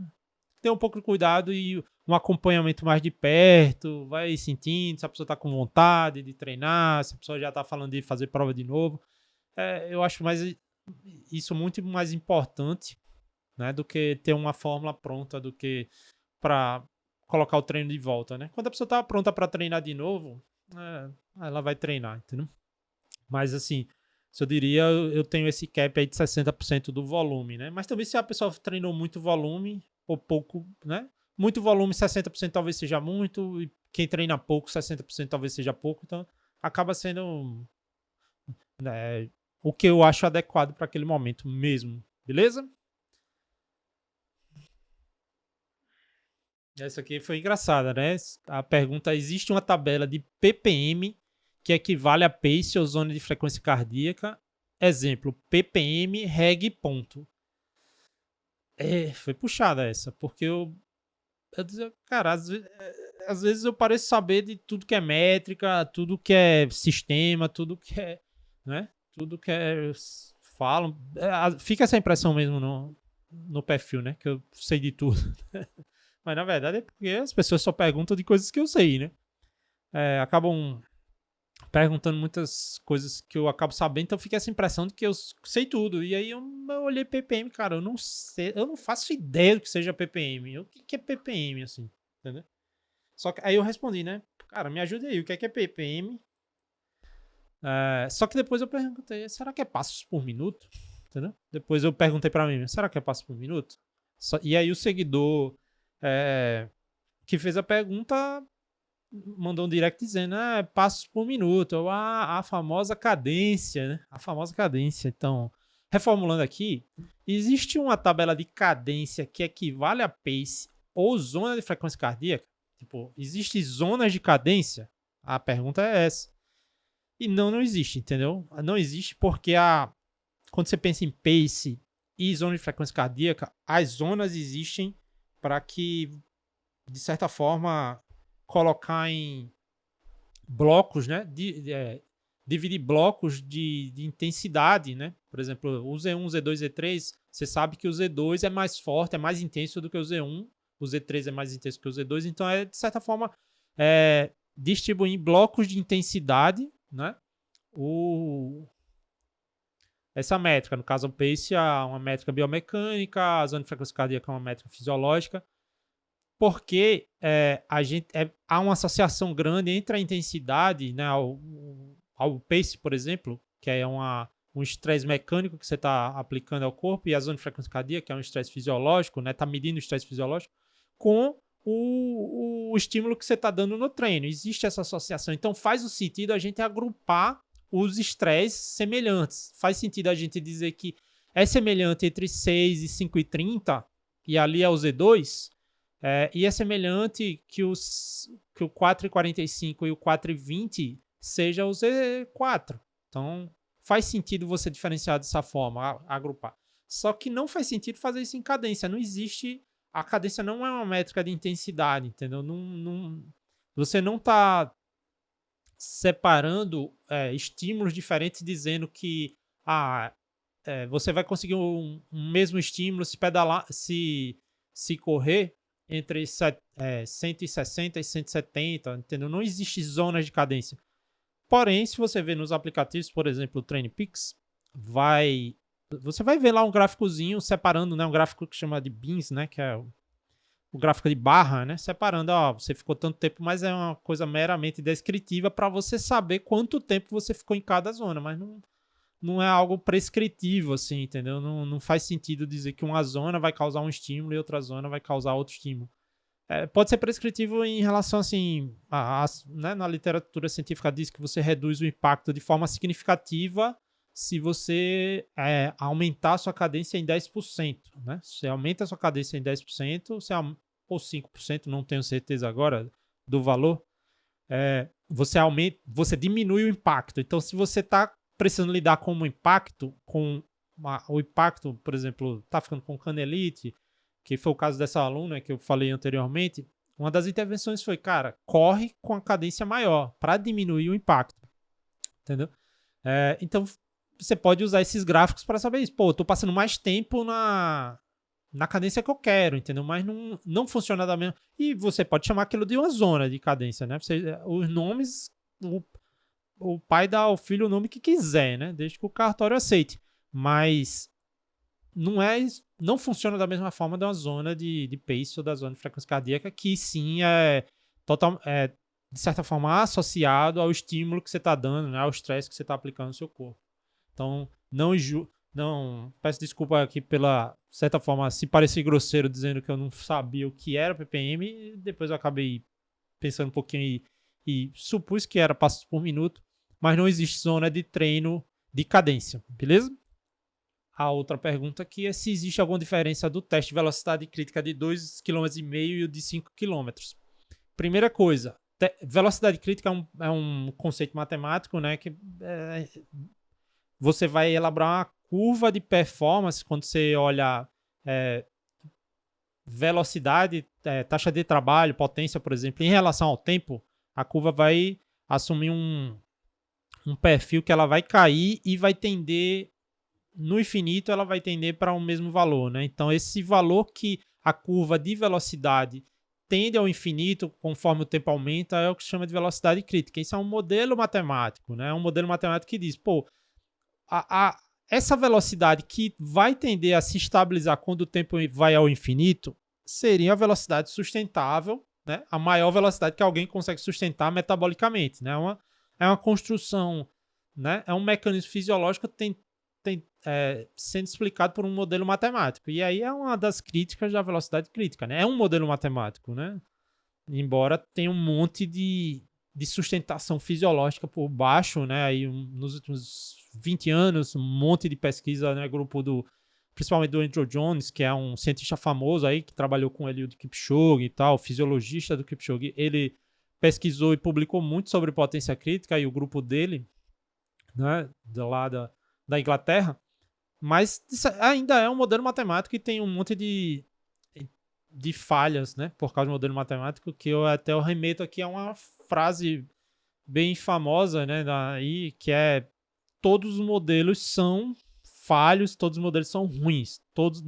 ter um pouco de cuidado e um acompanhamento mais de perto, vai sentindo se a pessoa tá com vontade de treinar, se a pessoa já tá falando de fazer prova de novo. Eu acho isso muito mais importante, né, do que ter uma fórmula pronta, do que para colocar o treino de volta, né? Quando a pessoa tá pronta para treinar de novo, ela vai treinar, entendeu? Mas assim, se eu diria, eu tenho esse cap aí de 60% do volume, né? Mas também se a pessoa treinou muito volume ou pouco, né? Muito volume, 60% talvez seja muito, e quem treina pouco, 60% talvez seja pouco, então acaba sendo, né, o que eu acho adequado para aquele momento mesmo, beleza? Essa aqui foi engraçada, né? A pergunta: existe uma tabela de ppm que equivale a pace ou zona de frequência cardíaca? Exemplo, ppm reg ponto. Foi puxada essa, porque eu dizia, cara, às vezes eu pareço saber de tudo que é métrica, tudo que é sistema, tudo que é, né? Tudo que é falam. Fica essa impressão mesmo no perfil, né? Que eu sei de tudo. Mas na verdade é porque as pessoas só perguntam de coisas que eu sei, né? Acabam perguntando muitas coisas que eu acabo sabendo, então fica essa impressão de que eu sei tudo. E aí eu olhei ppm, cara, eu não sei, eu não faço ideia do que seja ppm. O que é ppm, assim, entendeu? Só que aí eu respondi, né? Cara, me ajude aí, o que é ppm? Só que depois eu perguntei, será que é passos por minuto? Entendeu? Depois eu perguntei pra mim, será que é passos por minuto? E aí o seguidor que fez a pergunta mandou um direct dizendo passos por minuto, ou a famosa cadência, né? A famosa cadência. Então, reformulando aqui, existe uma tabela de cadência que equivale a pace ou zona de frequência cardíaca? Tipo, existem zonas de cadência? A pergunta é essa. E não existe, entendeu? Não existe porque quando você pensa em pace e zona de frequência cardíaca, as zonas existem para que, de certa forma, colocar em blocos, né? Dividir blocos de intensidade, né? Por exemplo, o Z1, Z2, Z3, você sabe que o Z2 é mais forte, é mais intenso do que o Z1, o Z3 é mais intenso que o Z2, então de certa forma, distribuir em blocos de intensidade, né? Essa métrica, no caso o pace é uma métrica biomecânica, a zona de frequência cardíaca é uma métrica fisiológica, porque há uma associação grande entre a intensidade, né, ao pace, por exemplo, que é um estresse mecânico que você está aplicando ao corpo, e a zona de frequência cardíaca, que é um estresse fisiológico, né, está medindo o estresse fisiológico, com o estímulo que você está dando no treino. Existe essa associação. Então faz o sentido a gente agrupar os estresses semelhantes. Faz sentido a gente dizer que é semelhante entre 6 e 5,30, e ali é o Z2, e é semelhante que o 4,45 e o 4,20 seja o Z4. Então, faz sentido você diferenciar dessa forma, agrupar. Só que não faz sentido fazer isso em cadência. Não existe... A cadência não é uma métrica de intensidade, entendeu? Você não está separando estímulos diferentes, dizendo que você vai conseguir um mesmo estímulo se pedalar, se correr entre 160 e 170, entendeu? Não existe zonas de cadência. Porém, se você ver nos aplicativos, por exemplo, o TrainPix, você vai ver lá um gráficozinho separando, né? Um gráfico que chama de bins, né? Que é o gráfico de barra, né? Separando, você ficou tanto tempo, mas é uma coisa meramente descritiva para você saber quanto tempo você ficou em cada zona, mas não é algo prescritivo, assim, entendeu? Não faz sentido dizer que uma zona vai causar um estímulo e outra zona vai causar outro estímulo. Pode ser prescritivo em relação, assim, né, na literatura científica diz que você reduz o impacto de forma significativa se você aumentar a sua cadência em 10%, né? Você aumenta a sua cadência em 10%, ou 5%, não tenho certeza agora do valor, você diminui o impacto. Então, se você está precisando lidar com um impacto, o impacto, por exemplo, está ficando com canelite, que foi o caso dessa aluna que eu falei anteriormente, uma das intervenções foi, cara, corre com a cadência maior para diminuir o impacto, entendeu? Então, você pode usar esses gráficos para saber isso. Pô, eu tô passando mais tempo na cadência que eu quero, entendeu? Mas não funciona da mesma... E você pode chamar aquilo de uma zona de cadência, né? Os nomes... O pai dá ao filho o nome que quiser, né? Desde que o cartório aceite. Mas não funciona da mesma forma de uma zona de pace ou da zona de frequência cardíaca, que sim de certa forma associado ao estímulo que você está dando, né? Ao estresse que você está aplicando no seu corpo. Então, não peço desculpa aqui pela certa forma, se parecer grosseiro dizendo que eu não sabia o que era ppm, e depois eu acabei pensando um pouquinho e supus que era passos por minuto, mas não existe zona de treino de cadência, beleza? A outra pergunta aqui é se existe alguma diferença do teste de velocidade crítica de 2,5 km e o de 5 km. Primeira coisa, velocidade crítica é um conceito matemático, né, que você vai elaborar uma curva de performance quando você olha velocidade, taxa de trabalho, potência, por exemplo, em relação ao tempo, a curva vai assumir um perfil que ela vai cair e vai tender, no infinito, ela vai tender para o mesmo valor, né? Então, esse valor que a curva de velocidade tende ao infinito conforme o tempo aumenta é o que se chama de velocidade crítica. Isso é um modelo matemático, né? É um modelo matemático que diz, essa velocidade que vai tender a se estabilizar quando o tempo vai ao infinito seria a velocidade sustentável, né? A maior velocidade que alguém consegue sustentar metabolicamente, né? É uma construção, né? É um mecanismo fisiológico que sendo explicado por um modelo matemático. E aí é uma das críticas da velocidade crítica, né? É um modelo matemático, né? Embora tenha um monte de sustentação fisiológica por baixo, né? Aí nos últimos 20 anos, um monte de pesquisa, né? Principalmente do Andrew Jones, que é um cientista famoso aí, que trabalhou com ele do Kipchoge e tal, fisiologista do Kipchoge. Ele pesquisou e publicou muito sobre potência crítica e o grupo dele, né? Da Inglaterra. Mas ainda é um modelo matemático e tem um monte de falhas, né? Por causa do modelo matemático, que eu remeto aqui a uma frase bem famosa, né? Que é: todos os modelos são falhos, todos os modelos são ruins. Todos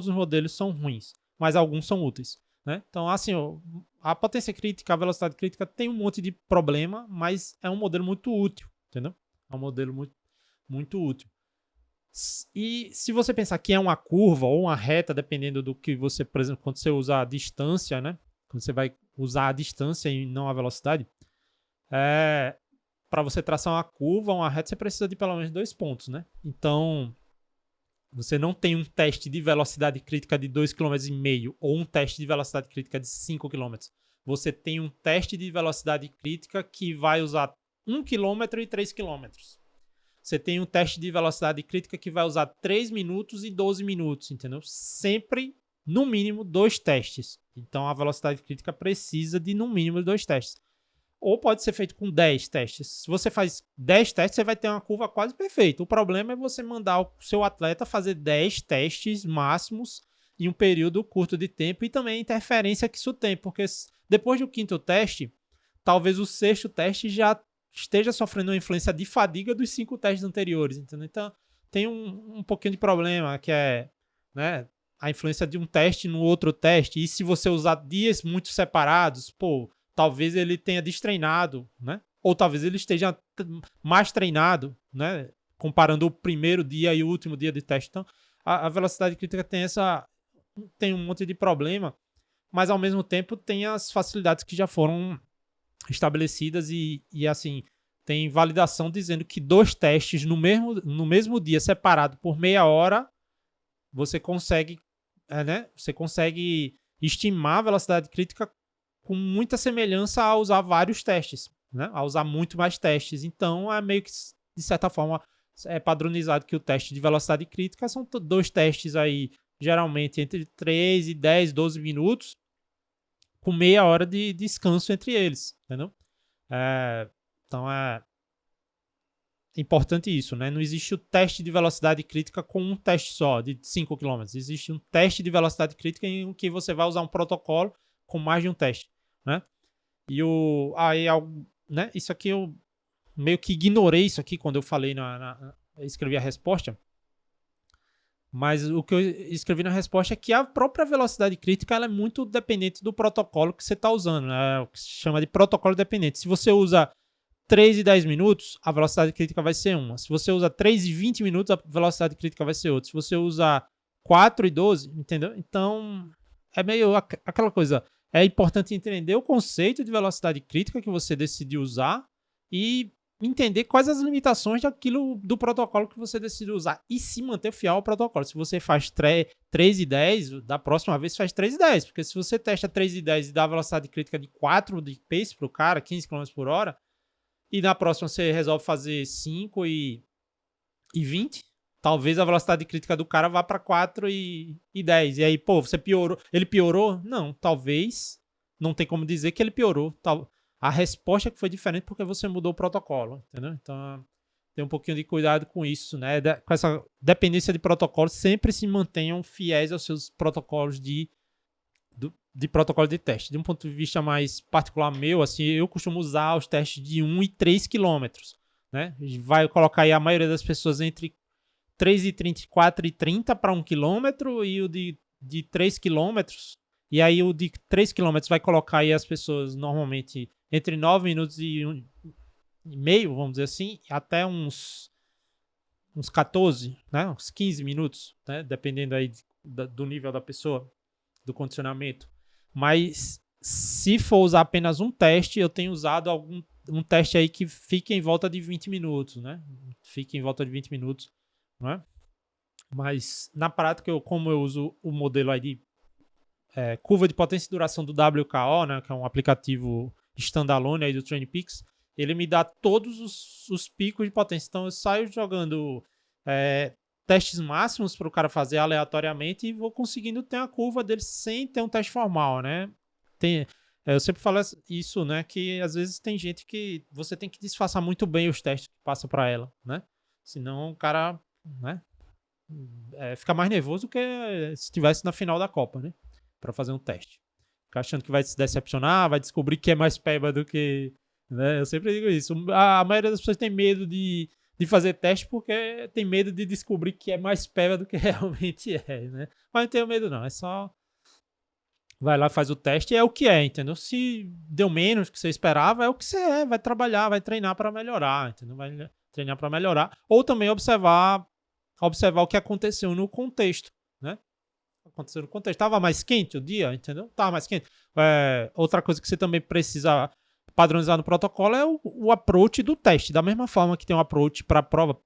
os modelos são ruins, mas alguns são úteis, né? Então, assim, a potência crítica, a velocidade crítica tem um monte de problema, mas é um modelo muito útil, entendeu? É um modelo muito, muito útil. E se você pensar que é uma curva ou uma reta, dependendo do que você, por exemplo, quando você usa a distância, né? Quando você vai usar a distância e não a velocidade, para você traçar uma curva, uma reta, você precisa de pelo menos 2 pontos, né? Então, você não tem um teste de velocidade crítica de 2,5 km ou um teste de velocidade crítica de 5 km. Você tem um teste de velocidade crítica que vai usar 1 km e 3 km. Você tem um teste de velocidade crítica que vai usar 3 minutos e 12 minutos, entendeu? Sempre, no mínimo, 2 testes. Então, a velocidade crítica precisa de, no mínimo, 2 testes. Ou pode ser feito com 10 testes. Se você faz 10 testes, você vai ter uma curva quase perfeita. O problema é você mandar o seu atleta fazer 10 testes máximos em um período curto de tempo e também a interferência que isso tem, porque depois do 5º teste, talvez o 6º teste já esteja sofrendo uma influência de fadiga dos 5 testes anteriores, entendeu? Então, tem um pouquinho de problema, que é, né, a influência de um teste no outro teste, e se você usar dias muito separados, pô, talvez ele tenha destreinado, né? Ou talvez ele esteja mais treinado, né? Comparando o primeiro dia e o último dia de teste. Então, a velocidade crítica tem um monte de problema, mas ao mesmo tempo tem as facilidades que já foram estabelecidas e assim, tem validação dizendo que 2 testes no mesmo dia, separado por meia hora, você consegue, né? Você consegue estimar a velocidade crítica com muita semelhança a usar vários testes, né? A usar muito mais testes. Então, é meio que, de certa forma, é padronizado que o teste de velocidade crítica são 2 testes aí, geralmente entre 3 e 10, 12 minutos, com meia hora de descanso entre eles, entendeu? Então, é importante isso, né? Não existe o teste de velocidade crítica com um teste só, de 5 km. Existe um teste de velocidade crítica em que você vai usar um protocolo com mais de um teste, né? E né? Isso aqui eu meio que ignorei isso aqui quando eu falei escrevi a resposta. Mas o que eu escrevi na resposta é que a própria velocidade crítica ela é muito dependente do protocolo que você está usando, né? O que se chama de protocolo dependente. Se você usa 3 e 10 minutos, a velocidade crítica vai ser uma. Se você usa 3 e 20 minutos, a velocidade crítica vai ser outra. Se você usa 4 e 12, entendeu? Então, é meio aquela coisa. É importante entender o conceito de velocidade crítica que você decidiu usar e entender quais as limitações do protocolo que você decidiu usar e se manter fiel ao protocolo. Se você faz 3 e 10, da próxima vez faz 3 e 10, porque se você testa 3 e 10 e dá a velocidade crítica de 4 de pace para o cara, 15 km por hora, e na próxima você resolve fazer 5 e 20, talvez a velocidade crítica do cara vá para 4 e 10. E aí, pô, você piorou. Ele piorou? Não, talvez. Não tem como dizer que ele piorou. A resposta que foi diferente porque você mudou o protocolo, entendeu? Então, tem um pouquinho de cuidado com isso, né? Com essa dependência de protocolo, sempre se mantenham fiéis aos seus protocolos de protocolo de teste. De um ponto de vista mais particular meu, assim, eu costumo usar os testes de 1 e 3 km, né? Vai colocar aí a maioria das pessoas entre 3,30 e 4,30 para 1 km e o de 3 km. E aí o de 3 km vai colocar aí as pessoas normalmente entre 9 minutos e meio, vamos dizer assim, até uns 14, né? Uns 15 minutos, né? Dependendo aí do nível da pessoa, do condicionamento. Mas se for usar apenas um teste, eu tenho usado um teste aí que fica em volta de 20 minutos, né? Fica em volta de 20 minutos, não é? Mas na prática, como eu uso o modelo aí de curva de potência e duração do WKO, né? Que é um aplicativo standalone aí do TrainPix, ele me dá todos os picos de potência. Então eu saio jogando testes máximos para o cara fazer aleatoriamente e vou conseguindo ter a curva dele sem ter um teste formal, né? Eu sempre falo isso, né? Que às vezes tem gente que você tem que disfarçar muito bem os testes que passa para ela, né? Senão o cara, né? Fica mais nervoso do que se estivesse na final da Copa, né? Para fazer um teste. Fica achando que vai se decepcionar, vai descobrir que é mais peba do que... Né? Eu sempre digo isso. A maioria das pessoas tem medo de fazer teste porque tem medo de descobrir que é mais peba do que realmente é, né? Mas não tenho medo não, é só... Vai lá, faz o teste e é o que é, entendeu? Se deu menos do que você esperava, é o que você é. Vai trabalhar, vai treinar para melhorar, entendeu? Vai treinar para melhorar. Ou também observar o que aconteceu no contexto, né? Aconteceu no contexto. Tava mais quente o dia, entendeu? Tava mais quente. Outra coisa que você também precisa padronizar no protocolo é o approach do teste. Da mesma forma que tem um approach para a prova,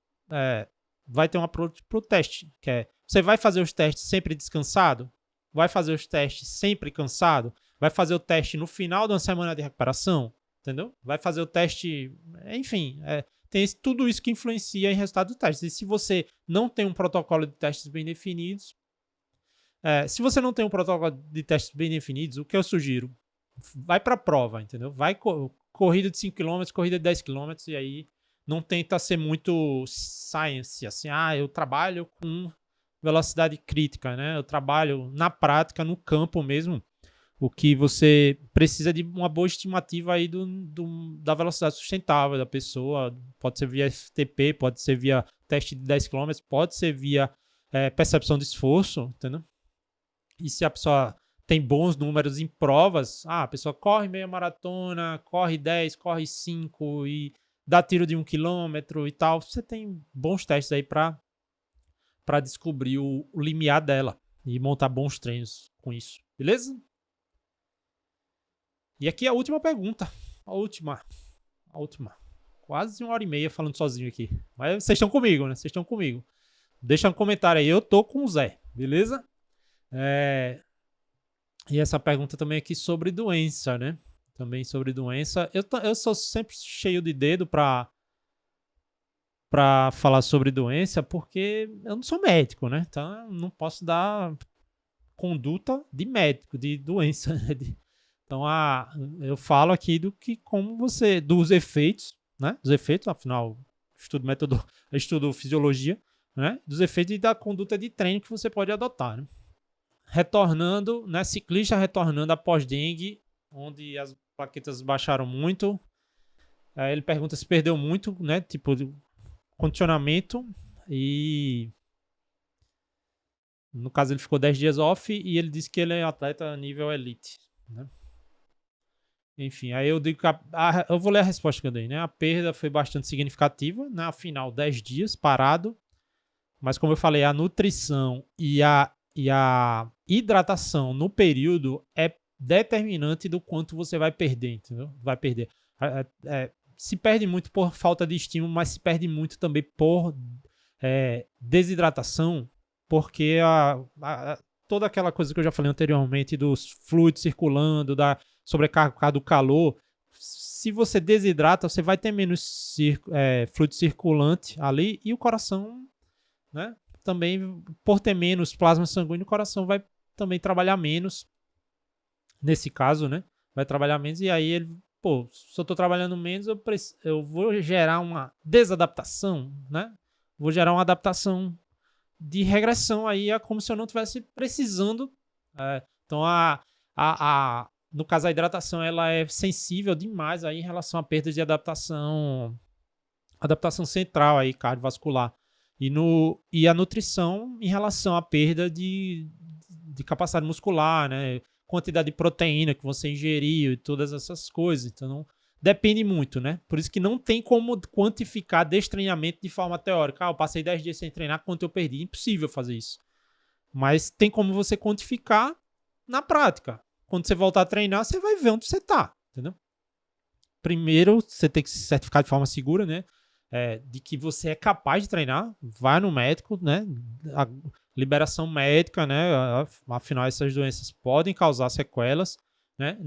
vai ter um approach para o teste, que é você vai fazer os testes sempre descansado? Vai fazer os testes sempre cansado? Vai fazer o teste no final de uma semana de recuperação? Entendeu? Vai fazer o teste... Enfim, tem tudo isso que influencia em resultado do teste. E se você não tem um protocolo de testes bem definidos... se você não tem um protocolo de testes bem definidos, o que eu sugiro? Vai para a prova, entendeu? Vai corrida de 5 km, corrida de 10 km, e aí não tenta ser muito science, assim, eu trabalho com velocidade crítica, né? Eu trabalho na prática, no campo mesmo, O que você precisa de uma boa estimativa aí da velocidade sustentável da pessoa. Pode ser via FTP, pode ser via teste de 10 km, pode ser via percepção de esforço, entendeu? E se a pessoa tem bons números em provas, a pessoa corre meia maratona, corre 10, corre 5 e dá tiro de 1 quilômetro e tal, você tem bons testes aí para descobrir o limiar dela e montar bons treinos com isso, beleza? E aqui a última pergunta. A última. Quase 1h30 falando sozinho aqui. Mas vocês estão comigo, né? Vocês estão comigo. Deixa um comentário aí. Eu tô com o Zé. Beleza? E essa pergunta também aqui sobre doença, né? Também sobre doença. Eu sou sempre cheio de dedo pra falar sobre doença, porque eu não sou médico, né? Então eu não posso dar conduta de médico, de doença, né? Então, eu falo aqui dos efeitos, né? Dos efeitos, afinal, estudo fisiologia, né? Dos efeitos e da conduta de treino que você pode adotar, né? Retornando, né? Ciclista retornando após dengue, onde as plaquetas baixaram muito. Aí ele pergunta se perdeu muito, né? Tipo, de condicionamento e... No caso, ele ficou 10 dias off e ele disse que ele é atleta nível elite, né? Enfim, aí eu digo que eu vou ler a resposta que eu dei, né? A perda foi bastante significativa, né? Afinal, 10 dias parado. Mas como eu falei, a nutrição e a hidratação no período é determinante do quanto você vai perder, entendeu? Vai perder. Se perde muito por falta de estímulo, mas se perde muito também por desidratação, porque toda aquela coisa que eu já falei anteriormente dos fluidos circulando, da sobrecarga por causa do calor, se você desidrata, você vai ter menos fluido circulante ali e o coração, né? Também, por ter menos plasma sanguíneo, o coração vai também trabalhar menos. Nesse caso, né? Vai trabalhar menos e aí ele, se eu tô trabalhando menos, eu vou gerar uma desadaptação, né? Vou gerar uma adaptação de regressão aí, é como se eu não estivesse precisando. Então, no caso, a hidratação ela é sensível demais aí em relação à perda de adaptação central aí, cardiovascular. E a nutrição em relação à perda de capacidade muscular, né? Quantidade de proteína que você ingeriu e todas essas coisas. Então, depende muito, né? Por isso que não tem como quantificar destreinamento de forma teórica. Eu passei 10 dias sem treinar, quanto eu perdi? Impossível fazer isso. Mas tem como você quantificar na prática. Quando você voltar a treinar, você vai ver onde você está, entendeu? Primeiro, você tem que se certificar de forma segura, né? De que você é capaz de treinar. Vai no médico, né? A liberação médica, né? Afinal, essas doenças podem causar sequelas, né?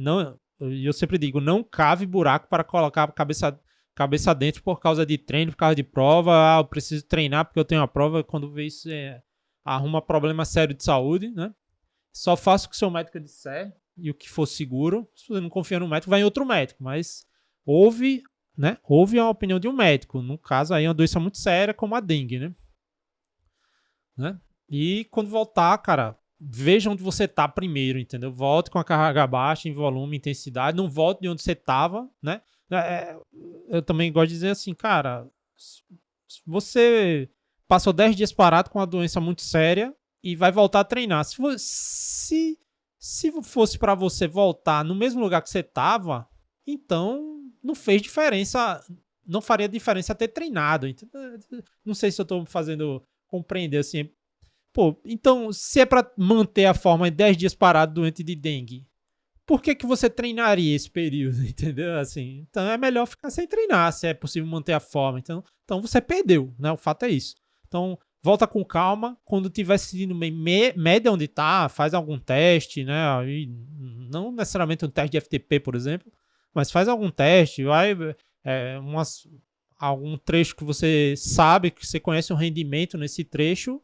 Eu sempre digo, não cave buraco para colocar a cabeça dentro por causa de treino, por causa de prova. Eu preciso treinar porque eu tenho uma prova. Quando vê isso, arruma problema sério de saúde, né? Só faça o que seu médico disser e o que for seguro. Se você não confia no médico, vai em outro médico. Mas ouve a opinião de um médico. No caso, aí é uma doença muito séria, como a dengue, né? E quando voltar, cara, veja onde você tá primeiro, entendeu? Volte com a carga baixa em volume, intensidade. Não volte de onde você tava, né? Eu também gosto de dizer assim, cara, você passou 10 dias parado com uma doença muito séria e vai voltar a treinar. Se fosse para você voltar no mesmo lugar que você tava, então não fez diferença, não faria diferença ter treinado. Não sei se eu tô fazendo compreender assim. Então, se é para manter a forma em 10 dias parado doente de dengue, por que você treinaria esse período, entendeu? Assim, então é melhor ficar sem treinar, se é possível manter a forma. Então você perdeu, né? O fato é isso. Então, volta com calma. Quando tiver sentindo média onde tá, faz algum teste, né? E não necessariamente um teste de FTP, por exemplo, mas faz algum teste, vai algum trecho que você sabe, que você conhece o rendimento nesse trecho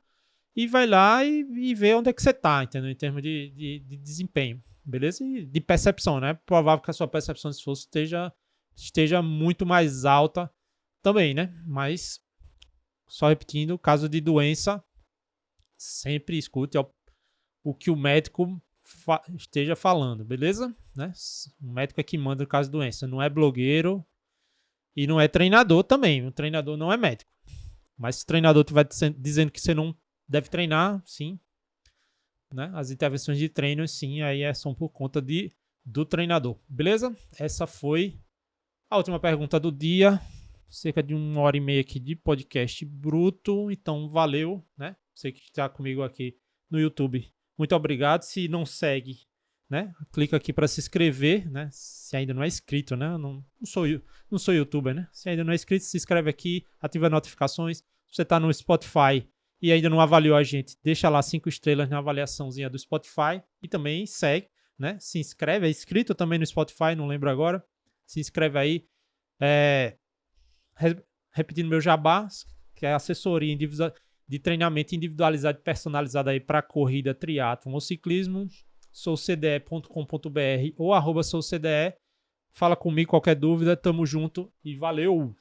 e vai lá e vê onde é que você tá, entendeu? Em termos de desempenho, beleza? E de percepção, né? Provável que a sua percepção de esforço esteja muito mais alta também, né? Mas, só repetindo, caso de doença, sempre escute o que o médico esteja falando, beleza? Né? O médico é que manda no caso de doença, não é blogueiro e não é treinador também. O treinador não é médico. Mas se o treinador estiver dizendo que você não deve treinar, sim. Né? As intervenções de treino, sim, aí são por conta do treinador. Beleza? Essa foi a última pergunta do dia. Cerca de 1h30 aqui de podcast bruto. Então, valeu, né? Você que está comigo aqui no YouTube. Muito obrigado. Se não segue, né? Clica aqui para se inscrever, né? Se ainda não é inscrito, né? Não sou youtuber, né? Se ainda não é inscrito, se inscreve aqui, ativa as notificações. Se você está no Spotify e ainda não avaliou a gente, deixa lá 5 estrelas na avaliaçãozinha do Spotify e também segue, né? Se inscreve, é inscrito também no Spotify, não lembro agora. Se inscreve aí. Repetindo meu jabá, que é assessoria de treinamento individualizado e personalizado aí para corrida, triatlon ou ciclismo, soulcde.com.br ou @soulcde. Fala comigo, qualquer dúvida, tamo junto e valeu!